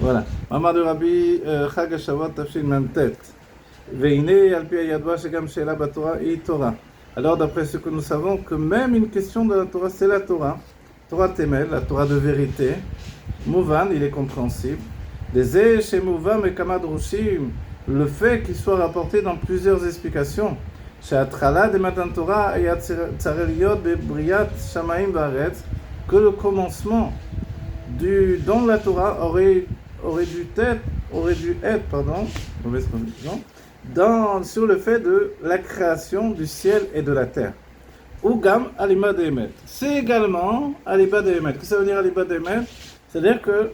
Voilà. Maman de Rabbi Chag HaShavuot Tafshin Memtet. Veine al pi hayadva shegam she'ela baTorah hi Torah. Alors, d'après ce que nous savons, que même une question de la Torah, c'est la Torah. Torah Temel, la Torah de vérité. Mouvan, il est compréhensible. Les chez Mouvan et Kamad Rushim, le fait qu'il soit rapporté dans plusieurs explications. Chez Atrala de Matan Torah et Tzareliot de Briat Shamaim Varetz, que le commencement du don de la Torah aurait dû être, mauvaise traduction, sur le fait de la création du ciel et de la terre. Ou Gam Alima de Emet. C'est également Aliba de Emet. Qu'est-ce que ça veut dire Aliba de Emet? C'est-à-dire que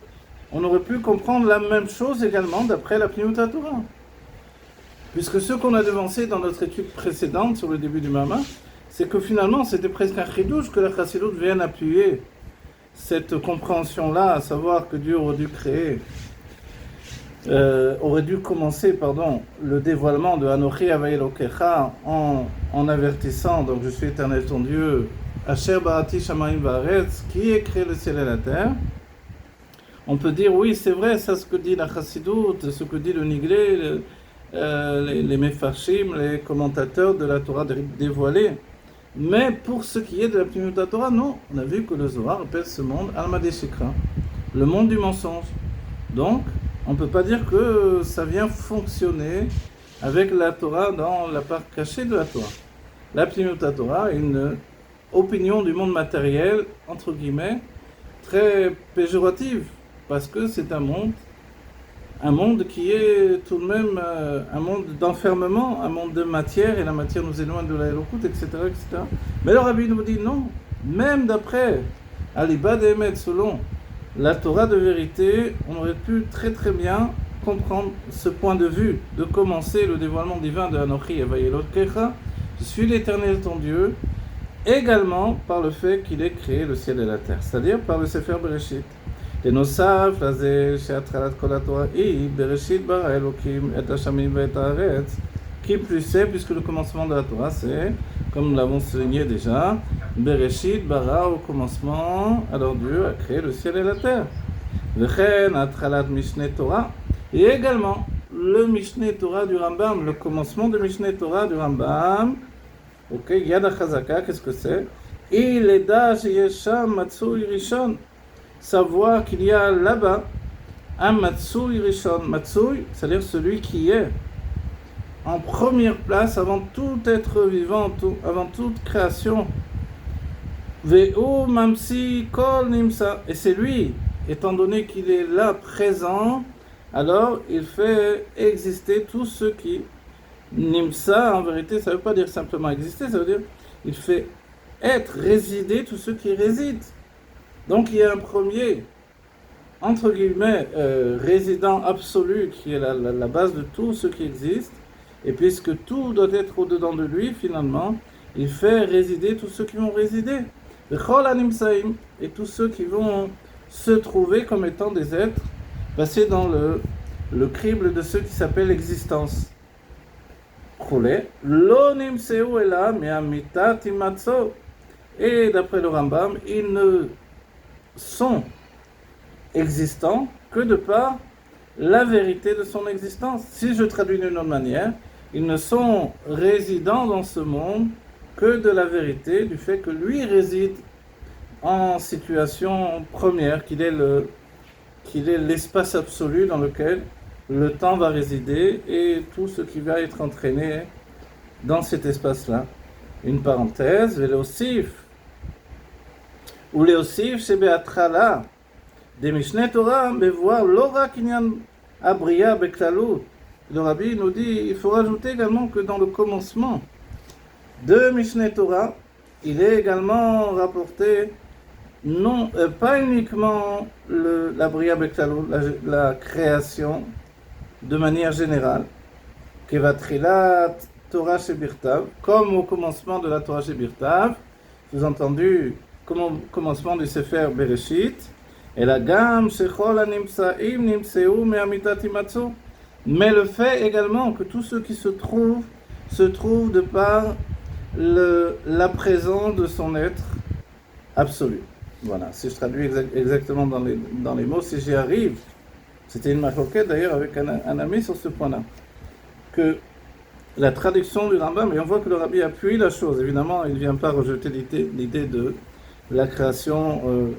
on aurait pu comprendre la même chose également d'après la Pnimiut Torah. Puisque ce qu'on a devancé dans notre étude précédente sur le début du Mama, c'est que finalement c'était presque un chidouche que la Chassidut vienne appuyer cette compréhension-là, à savoir que Dieu aurait dû commencer le dévoilement de Anochi Havai Elokecha en avertissant, donc je suis éternel ton Dieu, Asher Barati Shamaim Vaaretz, qui a créé le ciel et la terre. On peut dire, oui, c'est vrai, ça ce que dit la Chassidut, ce que dit le Niglé, les Mefarshim, les commentateurs de la Torah dévoilée. Mais pour ce qui est de la Pnimiut Torah, non. On a vu que le Zohar appelle ce monde Alma Deshikra, le monde du mensonge. Donc, on ne peut pas dire que ça vient fonctionner avec la Torah dans la part cachée de la Torah. La Pnimiut Torah est une opinion du monde matériel, entre guillemets, très péjorative, parce que c'est un monde qui est tout de même un monde d'enfermement, un monde de matière, et la matière nous éloigne de la Elokut, etc., etc. Mais le Rabbi nous dit non, même d'après Aliba Demet, selon la Torah de vérité, on aurait pu très très bien comprendre ce point de vue, de commencer le dévoilement divin de Anochi Havai Elokecha, je suis l'Éternel ton Dieu, également par le fait qu'il ait créé le ciel et la terre, c'est-à-dire par le Sefer Bereshit. בנוסף לזה שהתחלת כל התורה היא בראשית ברא אלוקים את השמים ואת הארץ, qui plus c'est, puisque le commencement de la Torah c'est, comme nous l'avons souligné déjà, Bereshit bara, au commencement, alors Dieu a créé le ciel et la terre. וכן התחלת משנה Torah, et également le Mishneh Torah du Rambam, le commencement de Mishneh Torah du Rambam, ok, Yad HaChazaka, qu'est-ce que c'est? Il est da sheyesh sham matzui rishon, savoir qu'il y a là-bas un Matsui Rishon. Matsui, c'est-à-dire celui qui est en première place avant tout être vivant, avant toute création. Ve'u mamsi kol nimsa. Et c'est lui, étant donné qu'il est là présent, alors il fait exister tout ce qui nimsa, en vérité, ça ne veut pas dire simplement exister, ça veut dire il fait être, résider tout ce qui réside. Donc il y a un premier, entre guillemets, résident absolu qui est la base de tout ce qui existe. Et puisque tout doit être au-dedans de lui, finalement, il fait résider tous ceux qui vont résider. Et tous ceux qui vont se trouver comme étant des êtres passés dans le crible de ce qui s'appelle l'existence. Et d'après le Rambam, ils ne sont existants que de par la vérité de son existence. Si je traduis d'une autre manière, ils ne sont résidents dans ce monde que de la vérité, du fait que lui réside en situation première, qu'il est l'espace absolu dans lequel le temps va résider et tout ce qui va être entraîné dans cet espace-là. Une parenthèse, ולהוסיף שבהתחלה דמשנה תורה מבואר לא רק עניין הבריאה בכללות. Le Rabbi nous dit, il faut rajouter également que dans le commencement de Mishneh Torah, il est également rapporté pas uniquement la Bria Beklalut, la création de manière générale, Kevatrilat Torah Shebirtav, comme au commencement de la Torah Shebirtav, sous-entendu commencement du Sefer Bereshit, et la gamme Shechol Animsaim Nimseu Me'amitat Imatsu. Mais le fait également que tous ceux qui se trouvent de par la présence de son être absolu. Voilà, si je traduis exactement dans les mots, si j'y arrive, C'était une maroquette d'ailleurs avec un ami sur ce point-là, que la traduction du Rambam, et on voit que le Rabbi appuie la chose, évidemment il ne vient pas rejeter l'idée de la création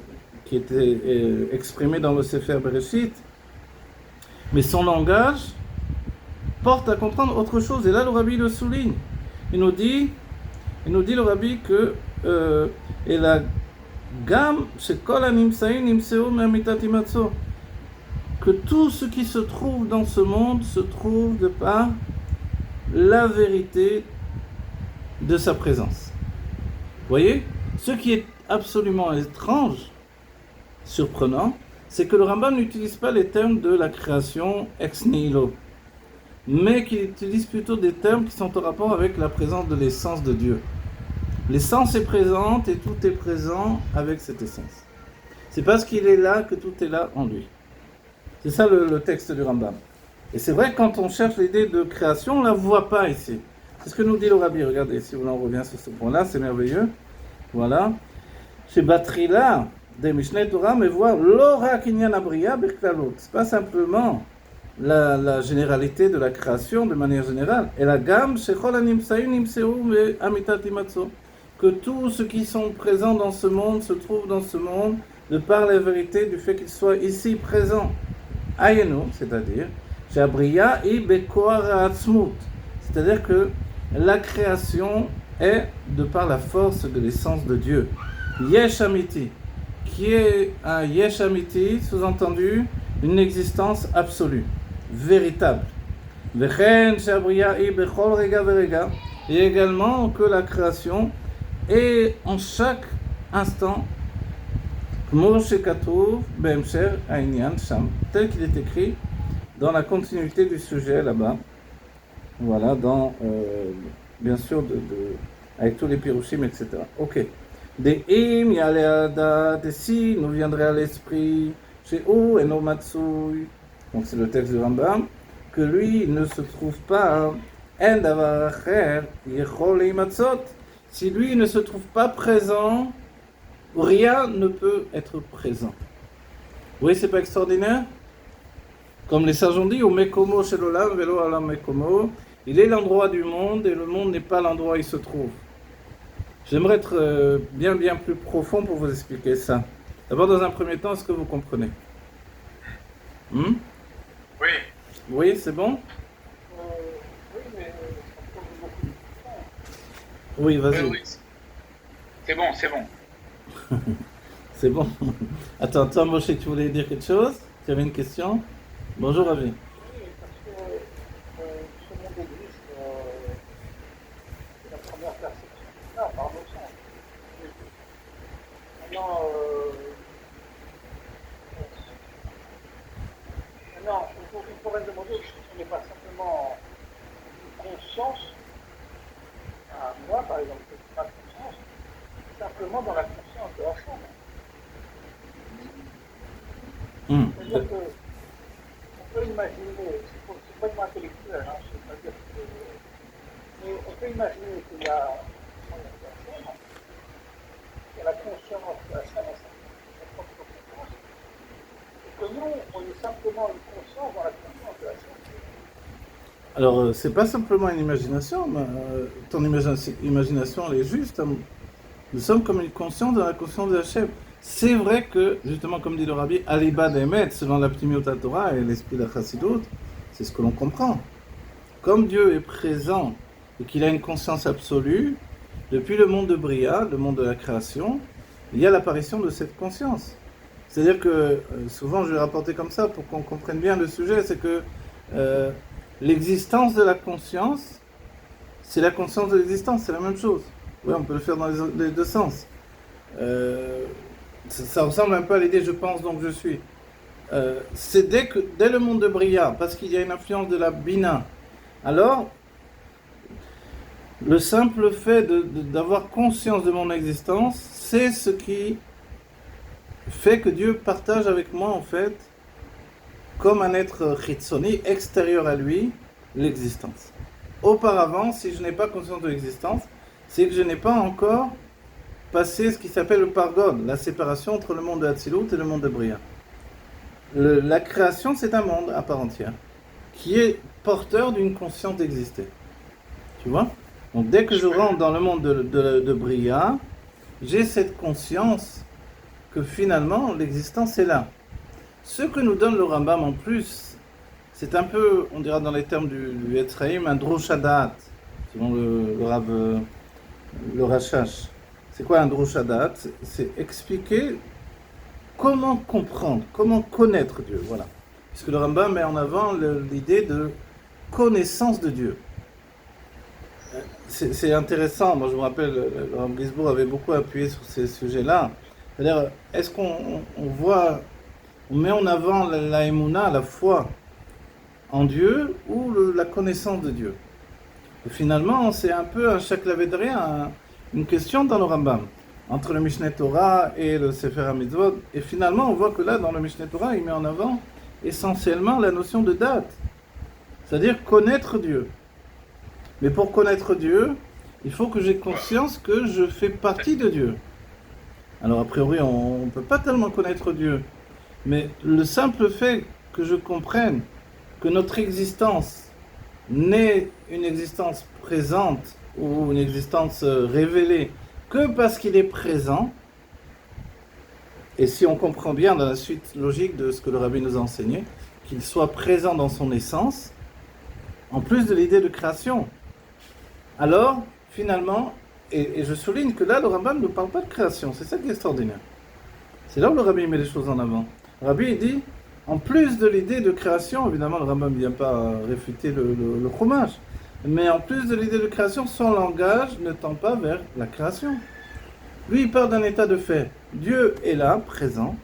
qui était exprimée dans le Sefer Bereshit, mais son langage porte à comprendre autre chose, et là le Rabbi le souligne. Il nous dit le Rabbi que et la gamme shekol hanimsaim nimseu me'amitat imatzo, que tout ce qui se trouve dans ce monde se trouve de par la vérité de sa présence. Vous voyez, ce qui est absolument étrange, surprenant, c'est que le Rambam n'utilise pas les termes de la création ex nihilo, mais qu'il utilise plutôt des termes qui sont en rapport avec la présence de l'essence de Dieu. L'essence est présente et tout est présent avec cette essence. C'est parce qu'il est là que tout est là en lui. C'est ça le texte du Rambam. Et c'est vrai que quand on cherche l'idée de création, on ne la voit pas ici. C'est ce que nous dit le Rabbi. Regardez, si on revient sur ce point-là, c'est merveilleux. Voilà. Chez Batrila, des Mishneh Torah, mais voir l'ora kinyan abriya berklalot. C'est pas simplement la généralité de la création de manière générale. Et la gamme, shechol hanimsaim nimseu me'amitat imatzo. Que tous ceux qui sont présents dans ce monde se trouvent dans ce monde de par la vérité du fait qu'ils soient ici présents. Ayenu, c'est-à-dire, Shabriya i bekoar ha'atzmut, c'est-à-dire que la création est de par la force de l'essence de Dieu. Yesh Amiti, qui est un Yesh Amiti, sous-entendu, une existence absolue, véritable. Vechen Shabriya i bechol rega verega, et également que la création est en chaque instant tel qu'il est écrit dans la continuité du sujet là-bas. Voilà, bien sûr, avec tous les pirushim, etc. Ok. Des im, yaleada, des si, nous viendrait à l'esprit, chez ou et no matsui. Donc c'est le texte du Rambam, que lui ne se trouve pas, en davar acher, yechol imatzot. Si lui ne se trouve pas présent, rien ne peut être présent. Vous voyez, c'est pas extraordinaire? Comme les sages ont dit, au mekomo shel olam velo alam mekomo, il est l'endroit du monde et le monde n'est pas l'endroit où il se trouve. J'aimerais être bien plus profond pour vous expliquer ça. D'abord, dans un premier temps, est-ce que vous comprenez? Oui. Oui, c'est bon? Oui, mais ça pose beaucoup de questions. Oui, vas-y. Oui. C'est bon. C'est bon. Attends, toi, Moshe, tu voulais dire quelque chose? Tu avais une question? Bonjour, Ravi. Oui, parce que ce monde existe, c'est la première perception. Ah, par le sens. Maintenant, il pourrait demander si ce n'est pas simplement une conscience. Moi, par exemple, je n'ai pas de conscience, simplement dans la conscience de la chambre. C'est-à-dire qu'on peut imaginer, c'est complètement intellectuel, hein, c'est-à-dire que, mais on peut imaginer qu'il y a la conscience de la chaîne, sa propre conscience, et que nous, on est simplement une conscience dans la conscience de la chaîne. Alors, c'est pas simplement une imagination, mais ton imagination, elle est juste. Nous sommes comme une conscience dans la conscience de Hachem. C'est vrai que, justement, comme dit le Rabbi, Alibad Emet, selon la Pnimiut Torah et l'esprit de la Chassidut, c'est ce que l'on comprend. Comme Dieu est présent et qu'il a une conscience absolue, depuis le monde de Bria, le monde de la création, il y a l'apparition de cette conscience. C'est-à-dire que, souvent je vais rapporter comme ça pour qu'on comprenne bien le sujet, c'est que l'existence de la conscience, c'est la conscience de l'existence, c'est la même chose. Oui, on peut le faire dans les deux sens. Ça ressemble un peu à l'idée je pense donc je suis. C'est dès le monde de Bria, parce qu'il y a une influence de la Bina, alors le simple fait d'avoir conscience de mon existence, c'est ce qui fait que Dieu partage avec moi en fait, comme un être chitsoni, extérieur à lui, l'existence. Auparavant, si je n'ai pas conscience de l'existence, c'est que je n'ai pas encore passé ce qui s'appelle le pargon, la séparation entre le monde de Hatzilut et le monde de Bria. La création, c'est un monde à part entière qui est porteur d'une conscience d'exister. Tu vois? Donc dès que je rentre dans le monde de Bria, j'ai cette conscience que finalement l'existence est là. Ce que nous donne le Rambam en plus, c'est un peu, on dira dans les termes du Etzraïm, un droshadat, selon le Rav, le Rashash. C'est quoi un droshadat? C'est expliquer comment comprendre, comment connaître Dieu, voilà. Puisque le Rambam met en avant l'idée de connaissance de Dieu. C'est intéressant, moi je me rappelle, le Rav Gisbourg avait beaucoup appuyé sur ces sujets-là. C'est-à-dire, est-ce qu'on voit, on met en avant la émouna, la foi en Dieu, ou la connaissance de Dieu? Et finalement, c'est un peu un chaclavédrien, une question dans le Rambam, entre le Mishneh Torah et le Sefer HaMitzvot. Et finalement, on voit que là, dans le Mishneh Torah, il met en avant essentiellement la notion de date, c'est-à-dire connaître Dieu. Mais pour connaître Dieu, il faut que j'ai conscience que je fais partie de Dieu. Alors a priori, on ne peut pas tellement connaître Dieu, mais le simple fait que je comprenne que notre existence n'est une existence présente ou une existence révélée que parce qu'il est présent, et si on comprend bien dans la suite logique de ce que le Rabbi nous a enseigné, qu'il soit présent dans son essence, en plus de l'idée de création, alors finalement, et je souligne que là le Rambam ne parle pas de création, c'est ça qui est extraordinaire. C'est là où le Rabbi met les choses en avant. Le Rabbi il dit, en plus de l'idée de création, évidemment le Rambam ne vient pas réfuter le Chumash, mais en plus de l'idée de création, son langage ne tend pas vers la création. Lui il part d'un état de fait. Dieu est là, présent.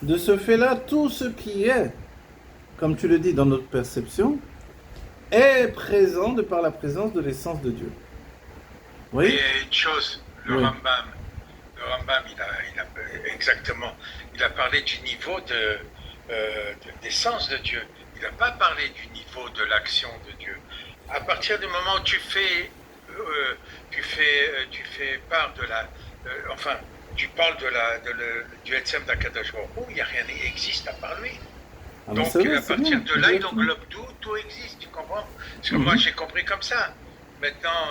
De ce fait-là, tout ce qui est, comme tu le dis dans notre perception, est présent de par la présence de l'essence de Dieu. Oui. Et une chose, le Rambam, exactement, il a parlé du niveau d'essence de Dieu. Il n'a pas parlé du niveau de l'action de Dieu. À partir du moment où tu fais part de la, tu parles du Etzem d'Akadosh Baruch Hu, il n'y a rien qui existe à part lui. Ah donc vrai, à partir de là, il englobe tout existe, tu comprends? Parce que moi j'ai compris comme ça. Maintenant,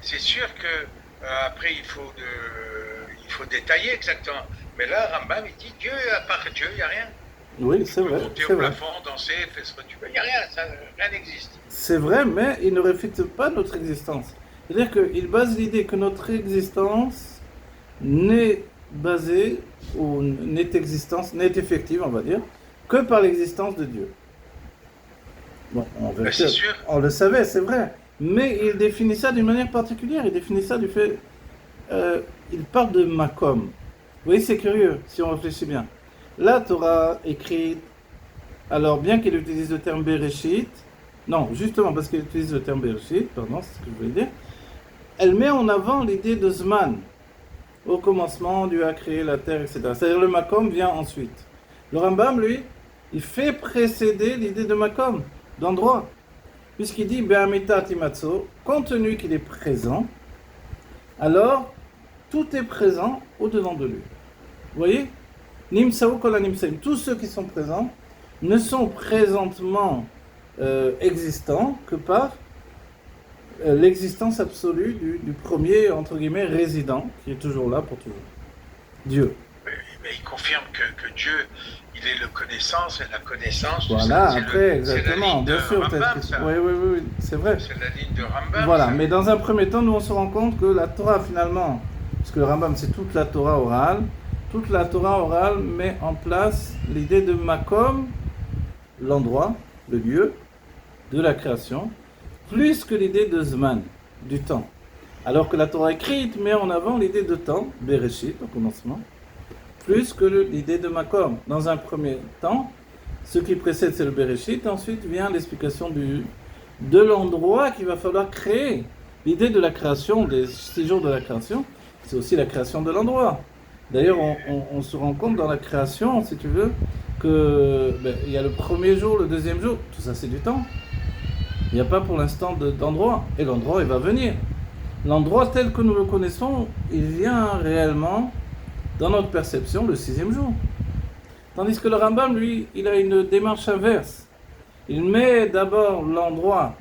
c'est sûr que après il faut détailler exactement. Mais là, Rambam il dit Dieu, à part Dieu, il n'y a rien. Oui, c'est vrai. Monter au plafond, danser, faire ce que tu veux, il n'y a rien, rien n'existe. C'est vrai, mais il ne réfute pas notre existence. C'est-à-dire qu'il base l'idée que notre existence n'est basée, ou n'est effective, on va dire, que par l'existence de Dieu. Bon, on le savait, c'est vrai. Mais il définit ça d'une manière particulière. Il définit ça du fait... il parle de Makom. Vous voyez, c'est curieux, si on réfléchit bien. La Torah écrite, alors bien qu'il utilise le terme Bereshit, non, justement parce qu'il utilise le terme Bereshit, pardon, c'est ce que je voulais dire, elle met en avant l'idée de Zman. Au commencement, Dieu a créé la terre, etc. C'est-à-dire le Makom vient ensuite. Le Rambam, lui, il fait précéder l'idée de Makom, d'endroit. Puisqu'il dit Be'amita timatso, compte tenu qu'il est présent, alors tout est présent au-dedans de lui. Vous voyez? Nimsao kol nimsaim, tous ceux qui sont présents ne sont présentement existants que par l'existence absolue du premier, entre guillemets, résident, qui est toujours là pour toujours. Dieu. Mais il confirme que Dieu, il est le connaissance, et la connaissance... Voilà, après, exactement, bien sûr. Oui, c'est vrai. C'est la ligne de Rambam. Voilà, ça. Mais dans un premier temps, nous on se rend compte que la Torah, finalement, parce que le Rambam, c'est toute la Torah orale met en place l'idée de Makom, l'endroit, le lieu de la création, plus que l'idée de Zman, du temps. Alors que la Torah écrite met en avant l'idée de temps, Bereshit, au commencement, plus que l'idée de Makom. Dans un premier temps, ce qui précède c'est le Bereshit, ensuite vient l'explication de l'endroit qu'il va falloir créer. L'idée de la création, des 6 jours de la création, c'est aussi la création de l'endroit. D'ailleurs, on se rend compte dans la création, si tu veux, que il y a le premier jour, le deuxième jour, tout ça c'est du temps. Il n'y a pas pour l'instant d'endroit, et l'endroit il va venir. L'endroit tel que nous le connaissons, il vient réellement dans notre perception le 6e jour. Tandis que le Rambam, lui, il a une démarche inverse. Il met d'abord l'endroit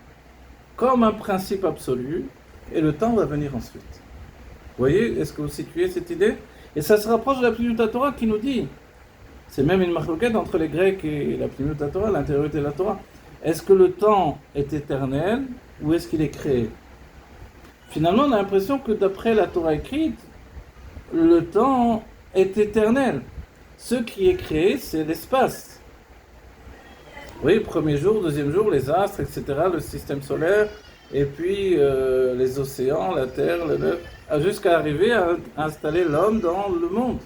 comme un principe absolu, et le temps va venir ensuite. Vous voyez, est-ce que vous situez cette idée? Et ça se rapproche de la Pnimiut Torah qui nous dit, c'est même une marloquette entre les Grecs et la Pnimiut Torah, l'intériorité de la Torah. Est-ce que le temps est éternel ou est-ce qu'il est créé? Finalement, on a l'impression que d'après la Torah écrite, le temps est éternel. Ce qui est créé, c'est l'espace. Oui, premier jour, deuxième jour, les astres, etc., le système solaire, et puis les océans, la terre, jusqu'à arriver à installer l'homme dans le monde.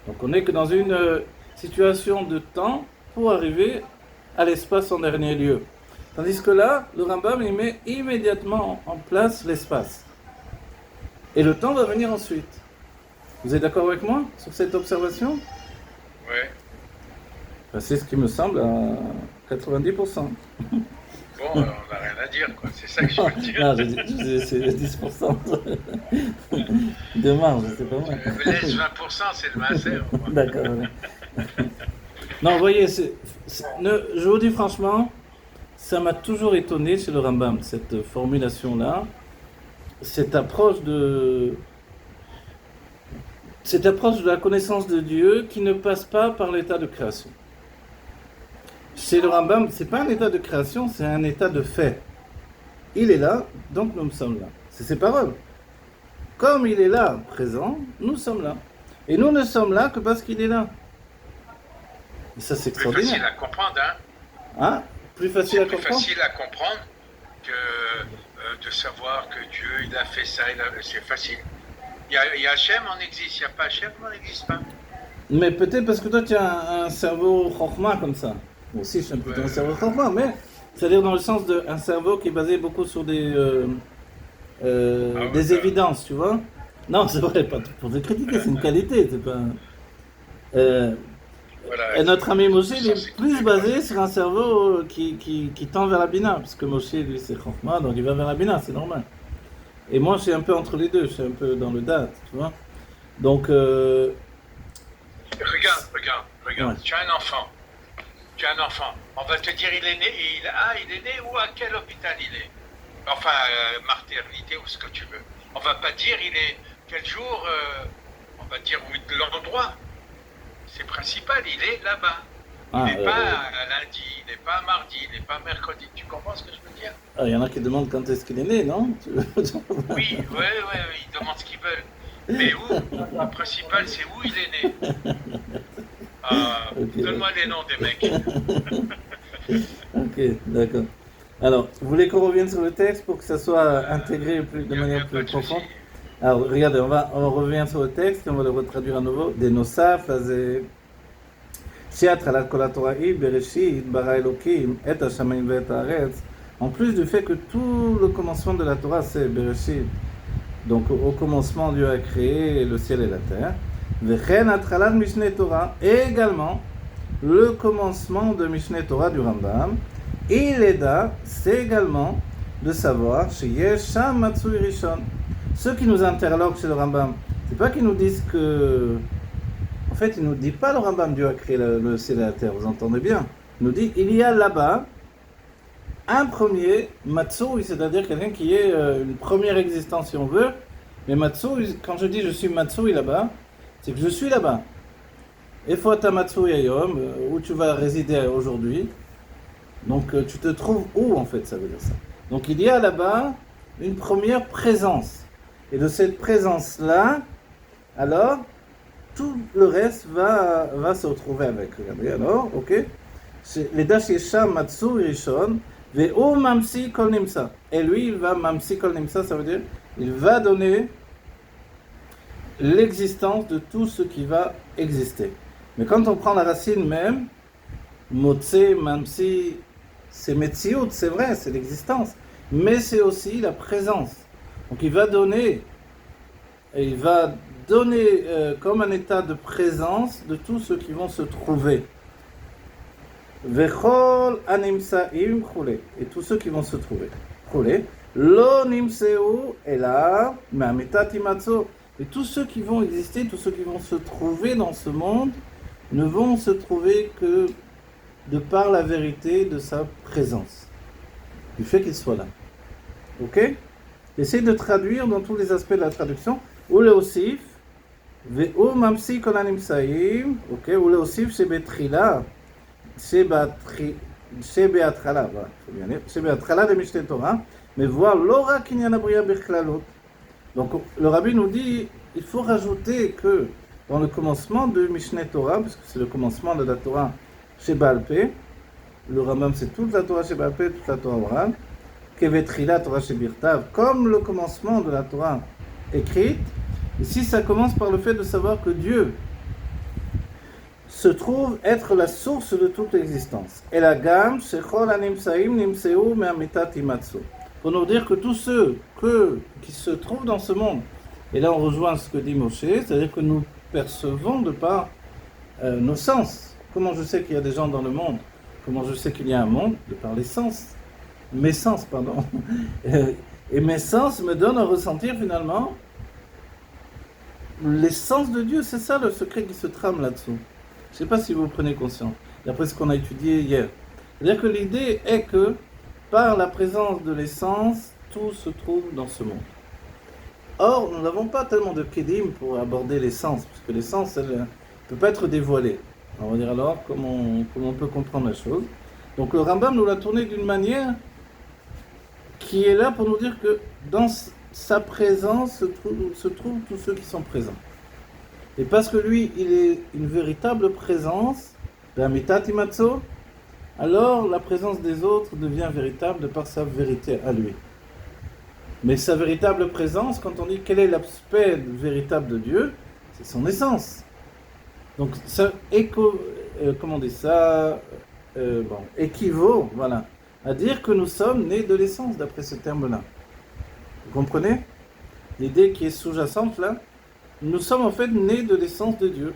Donc on n'est que dans une situation de temps pour arriver à l'espace en dernier lieu. Tandis que là, le Rambam, il met immédiatement en place l'espace. Et le temps va venir ensuite. Vous êtes d'accord avec moi sur cette observation? Oui. Ben, c'est ce qui me semble à 90%. Bon, on n'a rien à dire, quoi. C'est ça que je veux dire. Non, c'est 10% de marge, c'est pas mal. Laisse 20%, c'est le maaser. D'accord. Non, vous voyez, je vous dis franchement, ça m'a toujours étonné chez le Rambam, cette formulation-là, cette approche de la connaissance de Dieu qui ne passe pas par l'état de création. Chez le Rambam, c'est pas un état de création, c'est un état de fait. Il est là, donc nous sommes là. C'est ses paroles. Comme il est là, présent, nous sommes là. Et nous ne sommes là que parce qu'il est là. Et ça, c'est extraordinaire. Plus facile à comprendre, hein? Hein? Plus facile à comprendre? C'est plus facile à comprendre que de savoir que Dieu, il a fait ça, c'est facile. Il y a Hachem, on existe. Il n'y a pas Hachem, on n'existe pas. Mais peut-être parce que toi, tu as un cerveau chorma comme ça. Moi aussi, je suis un peu un cerveau chorma, mais c'est-à-dire dans le sens d'un cerveau qui est basé beaucoup sur des évidences, tu vois. Non, c'est vrai, pas pour te critiquer, c'est une qualité, c'est pas... Voilà, et notre ami Moshe, il est plus basé sur un cerveau qui tend vers la Bina, parce que Moshe, lui, c'est chorma, donc il va vers la Bina, c'est normal. Et moi, je suis un peu entre les deux, je suis un peu dans le date, tu vois. Donc... Regarde. Ouais. Tu as un enfant. On va te dire, il est né où, à quel hôpital il est. Enfin, maternité ou ce que tu veux. On va pas dire, il est quel jour, on va dire l'endroit. C'est principal, il est là-bas. Il n'est pas lundi, il n'est pas mardi, il n'est pas mercredi. Tu comprends ce que je veux dire? Il y en a qui demandent quand est-ce qu'il est né, non? Oui, ils demandent ce qu'ils veulent. Mais où? Le principal, c'est où il est né. Okay. Donne-moi les noms des mecs. Ok, d'accord. Alors, vous voulez qu'on revienne sur le texte pour que ça soit intégré de manière plus profonde? Alors, regardez, on revient sur le texte et on va le retraduire à nouveau. Des nosaf, en plus du fait que tout le commencement de la Torah, c'est Bereshit. Donc, au commencement, Dieu a créé le ciel et la terre. Et également, le commencement de Mishneh Torah du Rambam. Et l'Eda, c'est également de savoir chez Yesham Matsui Rishon. Ceux qui nous interloquent chez le Rambam, c'est pas qu'ils nous disent que. En fait, il ne nous dit pas le Rambam, Dieu a créé le ciel et la terre, vous entendez bien. Il nous dit il y a là-bas un premier Matsui, c'est-à-dire quelqu'un qui est une première existence, si on veut. Mais Matsui, quand je dis je suis Matsui là-bas, c'est que je suis là-bas. Efota Matsui Ayom, où tu vas résider aujourd'hui. Donc tu te trouves où en fait, ça veut dire ça. Donc il y a là-bas une première présence. Et de cette présence-là, alors, tout le reste va se retrouver avec. Regardez alors, ok. Les Dashisham Matsui Rishon, Ve'o Mamsi Kol Nimsa. Et lui, il va Mamsi Kol Nimsa, ça veut dire, il va donner l'existence de tout ce qui va exister. Mais quand on prend la racine même, Motse, Mamsi, c'est Metsiout, c'est vrai, c'est l'existence. Mais c'est aussi la présence. Donc il va donner comme un état de présence de tous ceux qui vont se trouver. Vechol animsaim chule, et tous ceux qui vont se trouver. Chule, lo nimseu ela ma'amitati matzo. Et tous ceux qui vont exister, tous ceux qui vont se trouver dans ce monde, ne vont se trouver que de par la vérité de sa présence, du fait qu'il soit là. Ok? Essayez de traduire dans tous les aspects de la traduction. Ou le osif, ve'u mamsi kol hanimsaim, ok? Ou le osif shebetrila, shebeatrala, voilà, faut bien dire, shebeatrala de Mishneh Torah, mais voir l'ora kinyan abriya bechlalot. Donc le rabbi nous dit, il faut rajouter que dans le commencement de Mishneh Torah, puisque c'est le commencement de la Torah chez Baal Peh, le Rambam c'est toute la Torah chez Baal Peh, toute la Torah orale, Kevetrila Torah chez Birtav, comme le commencement de la Torah écrite. Ici ça commence par le fait de savoir que Dieu se trouve être la source de toute l'existence. Et la gamme, Shechol Animsaim Nimseu Me'amitat Imatsu. Pour nous dire que tous ceux qui se trouvent dans ce monde, et là on rejoint ce que dit Moshe, c'est-à-dire que nous percevons de par nos sens. Comment je sais qu'il y a des gens dans le monde? Comment je sais qu'il y a un monde? De par les sens. Mes sens, pardon. Et mes sens me donnent à ressentir finalement l'essence de Dieu. C'est ça le secret qui se trame là-dessous. Je ne sais pas si vous prenez conscience, d'après ce qu'on a étudié hier. C'est-à-dire que l'idée est que par la présence de l'essence, tout se trouve dans ce monde. Or, nous n'avons pas tellement de kédim pour aborder l'essence, parce que l'essence, elle ne peut pas être dévoilée. On va dire alors comment on peut comprendre la chose. Donc le Rambam nous l'a tourné d'une manière qui est là pour nous dire que dans sa présence se trouvent tous ceux qui sont présents. Et parce que lui, il est une véritable présence, d'Amitat Imatso, alors la présence des autres devient véritable de par sa vérité à lui. Mais sa véritable présence, quand on dit quel est l'aspect véritable de Dieu, c'est son essence. Donc ça équivaut, voilà, à dire que nous sommes nés de l'essence, d'après ce terme-là. Vous comprenez? L'idée qui est sous-jacente là, nous sommes en fait nés de l'essence de Dieu,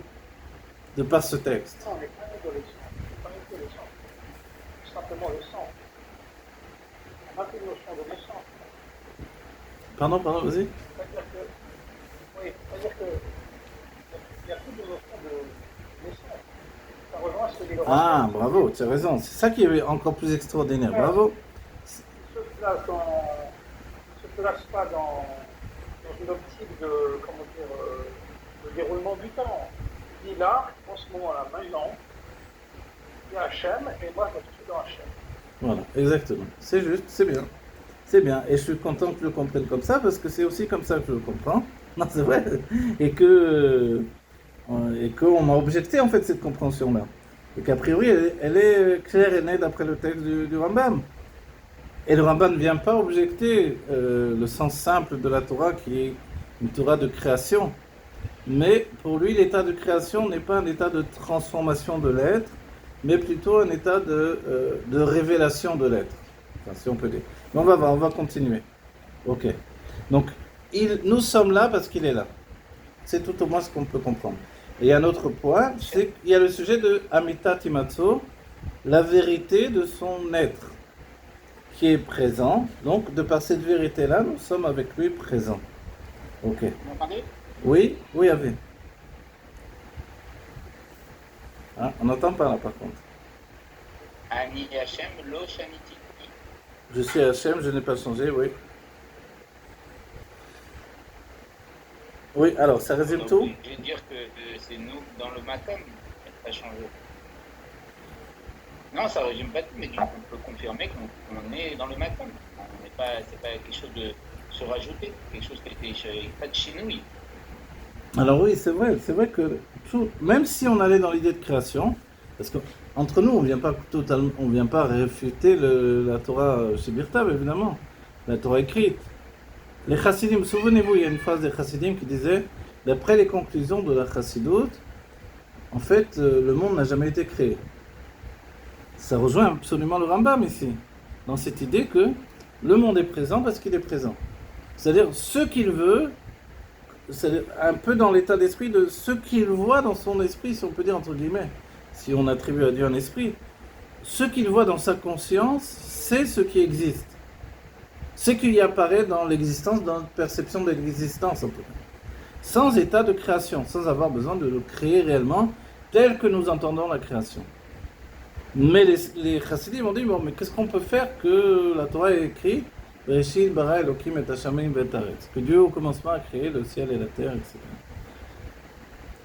de par ce texte. Non, on n'est pas nés de l'essence, on n'est pas nés de l'essence. C'est simplement le sang. On n'a plus de notion de l'essence. Pardon, vas-y. C'est-à-dire que il n'y a plus de notion de l'essence. Ça rejoint ce que dit le Ah, bravo, tu as raison. C'est ça qui est encore plus extraordinaire. Ouais. Bravo. Ne se place pas dans une optique de, de déroulement du temps. Il dit là, en ce moment-là, maintenant, il y a Hachem, et moi je suis dans Hachem. Voilà, exactement. C'est juste, c'est bien. C'est bien. Et je suis content que tu le comprennes comme ça, parce que c'est aussi comme ça que je le comprends. Non, c'est vrai. Et qu'on m'a objecté en fait cette compréhension-là. Et qu'a priori, elle est claire et nette d'après le texte du Rambam. Et le Rambam ne vient pas objecter le sens simple de la Torah qui est une Torah de création. Mais pour lui, l'état de création n'est pas un état de transformation de l'être, mais plutôt un état de révélation de l'être. Enfin, si on peut dire. Mais on va continuer. Ok. Donc, nous sommes là parce qu'il est là. C'est tout au moins ce qu'on peut comprendre. Et il y a un autre point, c'est qu'il y a le sujet de Amitat Imatso, la vérité de son être, qui est présent. Donc, de par cette vérité-là, nous sommes avec lui présents. Ok. Vous m'entendez? Oui, Avé. Hein, on n'entend pas là, par contre. Ani Hachem, lo shaniti. Je suis Hachem, je n'ai pas changé, oui. Oui, alors, ça résume tout? Je veux dire que c'est nous dans le matin qui n'a pas changé. Non, ça ne résume pas tout, mais on peut confirmer qu'on est dans le matin. C'est pas quelque chose de se rajouter, quelque chose qui n'était pas de chinouille. Alors oui, c'est vrai que même si on allait dans l'idée de création, parce qu'entre nous, on vient pas réfuter la Torah chez Birtav, évidemment, la Torah écrite. Les chassidim, souvenez-vous, il y a une phrase des chassidim qui disait, d'après les conclusions de la chassidoute, en fait, le monde n'a jamais été créé. Ça rejoint absolument le Rambam ici, dans cette idée que le monde est présent parce qu'il est présent. C'est-à-dire, ce qu'il veut, c'est un peu dans l'état d'esprit de ce qu'il voit dans son esprit, si on peut dire entre guillemets, si on attribue à Dieu un esprit. Ce qu'il voit dans sa conscience, c'est ce qui existe. Ce qui apparaît dans l'existence, dans notre perception de l'existence, en tout cas. Sans état de création, sans avoir besoin de le créer réellement, tel que nous entendons la création. Mais les chassidim ont dit, bon, mais qu'est-ce qu'on peut faire que la Torah est écrite Bereshit bara Elokim et hashamayim ve'et haaretz, que Dieu au commencement a créé le ciel et la terre, etc.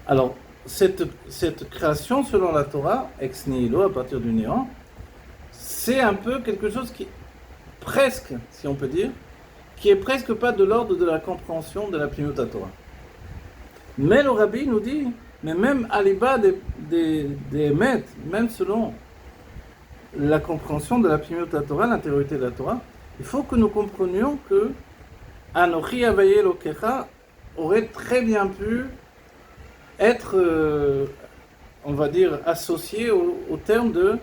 Alors, cette création selon la Torah, ex nihilo, à partir du néant, c'est un peu quelque chose qui, presque, si on peut dire, qui est presque pas de l'ordre de la compréhension de la Pnimiut Torah. Mais le Rabbi nous dit, mais même à l'ébat des maîtres, même selon la compréhension de la Pnimiut Torah, l'intériorité de la Torah, il faut que nous comprenions que Anochi Havaya Elokecha aurait très bien pu être, on va dire, associé au terme de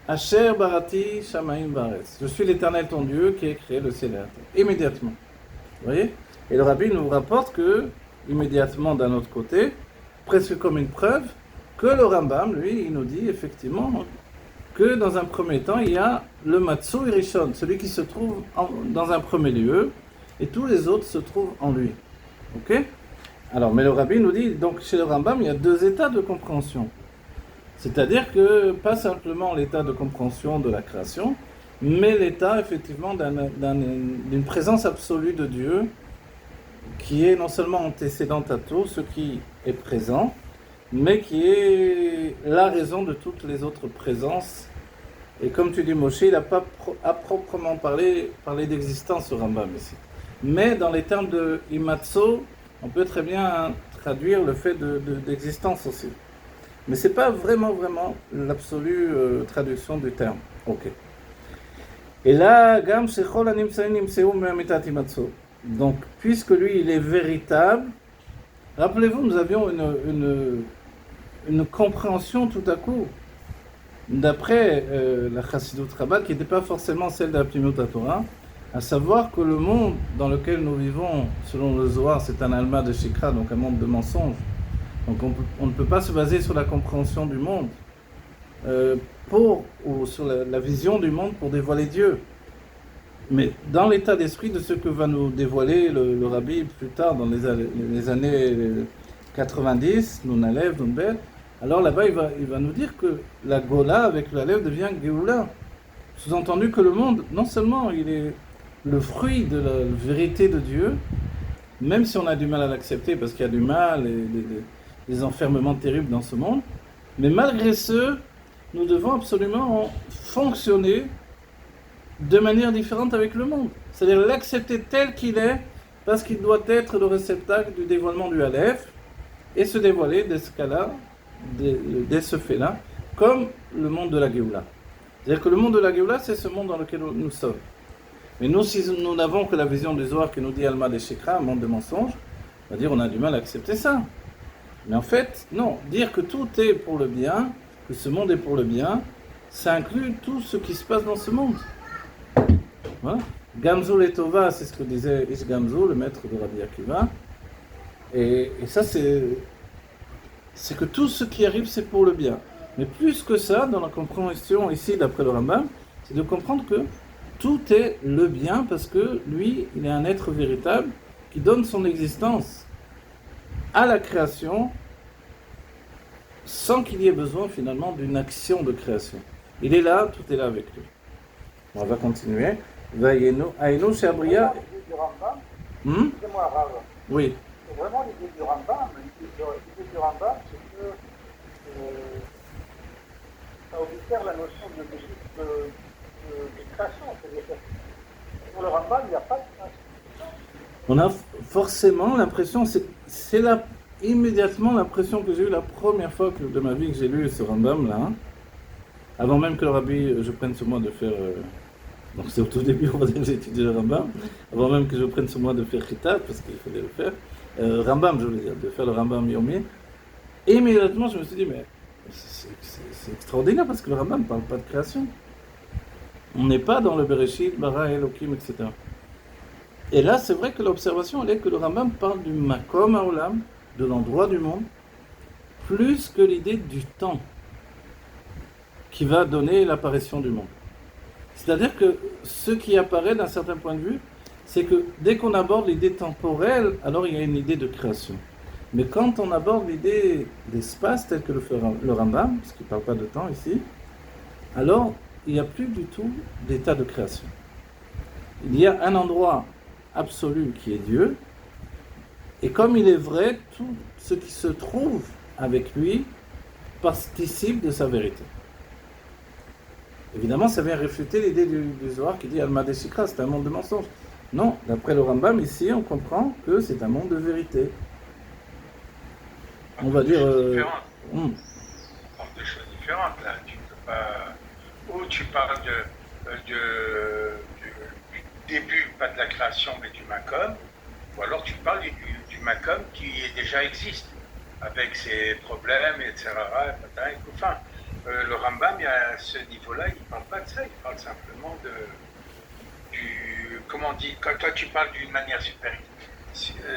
Asher Barati Shamayim Varetz. Je suis l'Éternel ton Dieu qui a créé le ciel et la terre. Immédiatement. Vous voyez? Et le Rabbi nous rapporte que, immédiatement d'un autre côté, presque comme une preuve, que le Rambam, lui, il nous dit effectivement que dans un premier temps, il y a le Matsui Rishon, celui qui se trouve dans un premier lieu, et tous les autres se trouvent en lui. Ok? Alors, mais le Rabbi nous dit, donc chez le Rambam, il y a deux états de compréhension. C'est-à-dire que, pas simplement l'état de compréhension de la création, mais l'état, effectivement, d'une présence absolue de Dieu, qui est non seulement antécédente à tout ce qui est présent, mais qui est la raison de toutes les autres présences. Et comme tu dis, Moshe, il n'a pas à proprement parlé d'existence au Rambam ici. Mais dans les termes de Imatso, on peut très bien traduire le fait d'existence aussi. Mais ce n'est pas vraiment l'absolue traduction du terme. Ok. Et là, Gam Shechol Animsain Nimseu Me'amitat Imatso. Donc, puisque lui, il est véritable, rappelez-vous, nous avions une compréhension tout à coup, d'après la Chassidut Rabbah, qui n'était pas forcément celle de la Pnimiut Torah, à savoir que le monde dans lequel nous vivons, selon le Zohar, c'est un alma de Shikra, donc un monde de mensonges. Donc on ne peut pas se baser sur la compréhension du monde, ou sur la vision du monde pour dévoiler Dieu. Mais dans l'état d'esprit de ce que va nous dévoiler le Rabbi plus tard, dans les années 90, Nunalev, Nunbel, alors là-bas il va nous dire que la Gola avec la lèvre devient Géoula. Sous-entendu que le monde, non seulement il est le fruit de la vérité de Dieu, même si on a du mal à l'accepter parce qu'il y a du mal et des enfermements terribles dans ce monde, mais malgré ce, nous devons absolument fonctionner de manière différente avec le monde. C'est-à-dire l'accepter tel qu'il est, parce qu'il doit être le réceptacle du dévoilement du Aleph, et se dévoiler dès ce cas-là, dès ce fait-là, comme le monde de la Géoula. C'est-à-dire que le monde de la Géoula, c'est ce monde dans lequel nous sommes. Mais nous, si nous n'avons que la vision du Zohar qui nous dit Alma de Shikra, un monde de mensonges, on va dire on a du mal à accepter ça. Mais en fait, non. Dire que tout est pour le bien, que ce monde est pour le bien, ça inclut tout ce qui se passe dans ce monde. Voilà. Gamzul et Tova, c'est ce que disait Ish Gamzul, le maître de Rabbi Akiva. Et ça, c'est que tout ce qui arrive, c'est pour le bien. Mais plus que ça, dans la compréhension ici, d'après le Rambam, c'est de comprendre que tout est le bien, parce que lui, il est un être véritable qui donne son existence à la création sans qu'il y ait besoin finalement d'une action de création. Il est là, tout est là avec lui. On va continuer. Vraiment, l'idée du Rambam, excusez-moi, Rav. Oui. C'est vraiment l'idée du Rambam. L'idée du Rambam, c'est que ça obère la notion de création. C'est-à-dire que pour le Rambam, il n'y a pas de création. On a forcément l'impression, c'est immédiatement l'impression que j'ai eue la première fois de ma vie que j'ai lu ce Rambam là, hein, avant même que le Rabbi, je prenne sur moi de faire, donc c'est au tout début, on va dire que j'ai étudié le Rambam, avant même que je prenne sur moi de faire Chitat, parce qu'il fallait le faire, Rambam je voulais dire, de faire le Rambam Yomi, et immédiatement je me suis dit, mais c'est extraordinaire parce que le Rambam ne parle pas de création. On n'est pas dans le Bereshit, Bara, Elokim, etc. Et là, c'est vrai que l'observation, elle est que le Rambam parle du Makom Haolam, de l'endroit du monde, plus que l'idée du temps qui va donner l'apparition du monde. C'est-à-dire que ce qui apparaît d'un certain point de vue, c'est que dès qu'on aborde l'idée temporelle, alors il y a une idée de création. Mais quand on aborde l'idée d'espace, tel que le fait le Rambam, parce qu'il ne parle pas de temps ici, alors il n'y a plus du tout d'état de création. Il y a un endroit absolu qui est Dieu, et comme il est vrai, tout ce qui se trouve avec lui participe de sa vérité. Évidemment, ça vient réfuter l'idée du Zohar qui dit Alma Deshikra, c'est un monde de mensonges. Non, d'après le Rambam, ici, on comprend que c'est un monde de vérité. On va dire. On parle de choses différentes là. Tu peux pas. Ou tu parles du début, pas de la création, mais du Makom, ou alors tu parles du Makom qui déjà existe, avec ses problèmes, etc. Enfin, le Rambam, à ce niveau-là, il ne parle pas de ça, il parle simplement comment on dit, quand toi tu parles d'une manière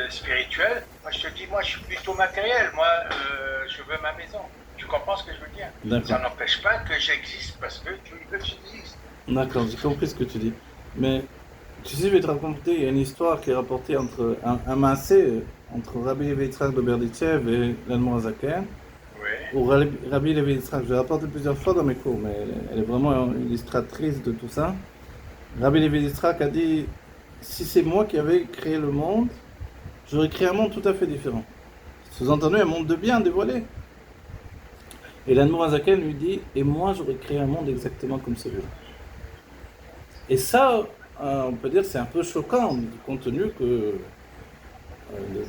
spirituelle, moi je te dis, moi je suis plutôt matériel, moi je veux ma maison. Tu comprends ce que je veux dire? D'accord. Ça n'empêche pas que j'existe parce que tu veux que j'existe. D'accord, j'ai compris ce que tu dis. Mais tu sais, je vais te raconter, il y a une histoire qui est rapportée entre un massé entre Rabbi Levi Yitzhak de Berditchev et l'Admor Hazaken. Ou Rabbi Levi Yitzhak, je l'ai rapporté plusieurs fois dans mes cours, mais elle est vraiment illustratrice de tout ça. Rabbi Levi Yitzhak a dit, si c'est moi qui avais créé le monde, j'aurais créé un monde tout à fait différent. Sous-entendu, un monde de bien dévoilé. Et l'Admor Hazaken lui dit, et moi j'aurais créé un monde exactement comme celui-là. Et ça, on peut dire, c'est un peu choquant, compte tenu que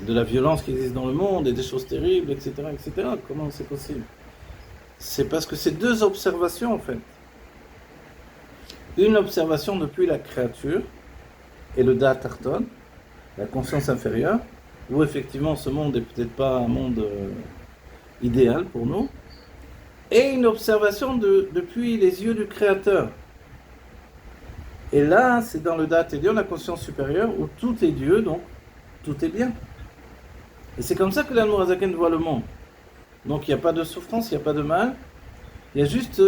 de la violence qui existe dans le monde et des choses terribles, etc., etc. Comment c'est possible? C'est parce que c'est deux observations, en fait. Une observation depuis la créature et le Da'at Tarton, la conscience inférieure, où effectivement ce monde n'est peut-être pas un monde idéal pour nous, et une observation depuis les yeux du Créateur. Et là, c'est dans le Da'at Elyon, la conscience supérieure, où tout est Dieu, donc tout est bien. Et c'est comme ça que l'Admor Hazaken voit le monde. Donc il n'y a pas de souffrance, il n'y a pas de mal, il y a juste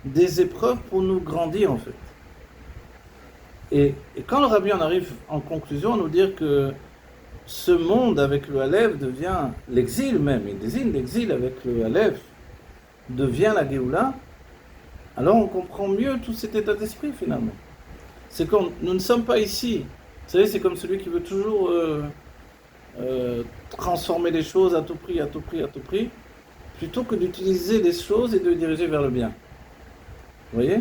des épreuves pour nous grandir en fait. Et quand le Rabbi en arrive en conclusion à nous dire que ce monde avec le Aleph devient l'exil même, il désigne l'exil avec le Aleph, devient la Géoula, alors on comprend mieux tout cet état d'esprit finalement. C'est comme nous ne sommes pas ici. Vous savez, c'est comme celui qui veut toujours transformer les choses à tout prix, à tout prix, à tout prix, plutôt que d'utiliser les choses et de les diriger vers le bien. Vous voyez?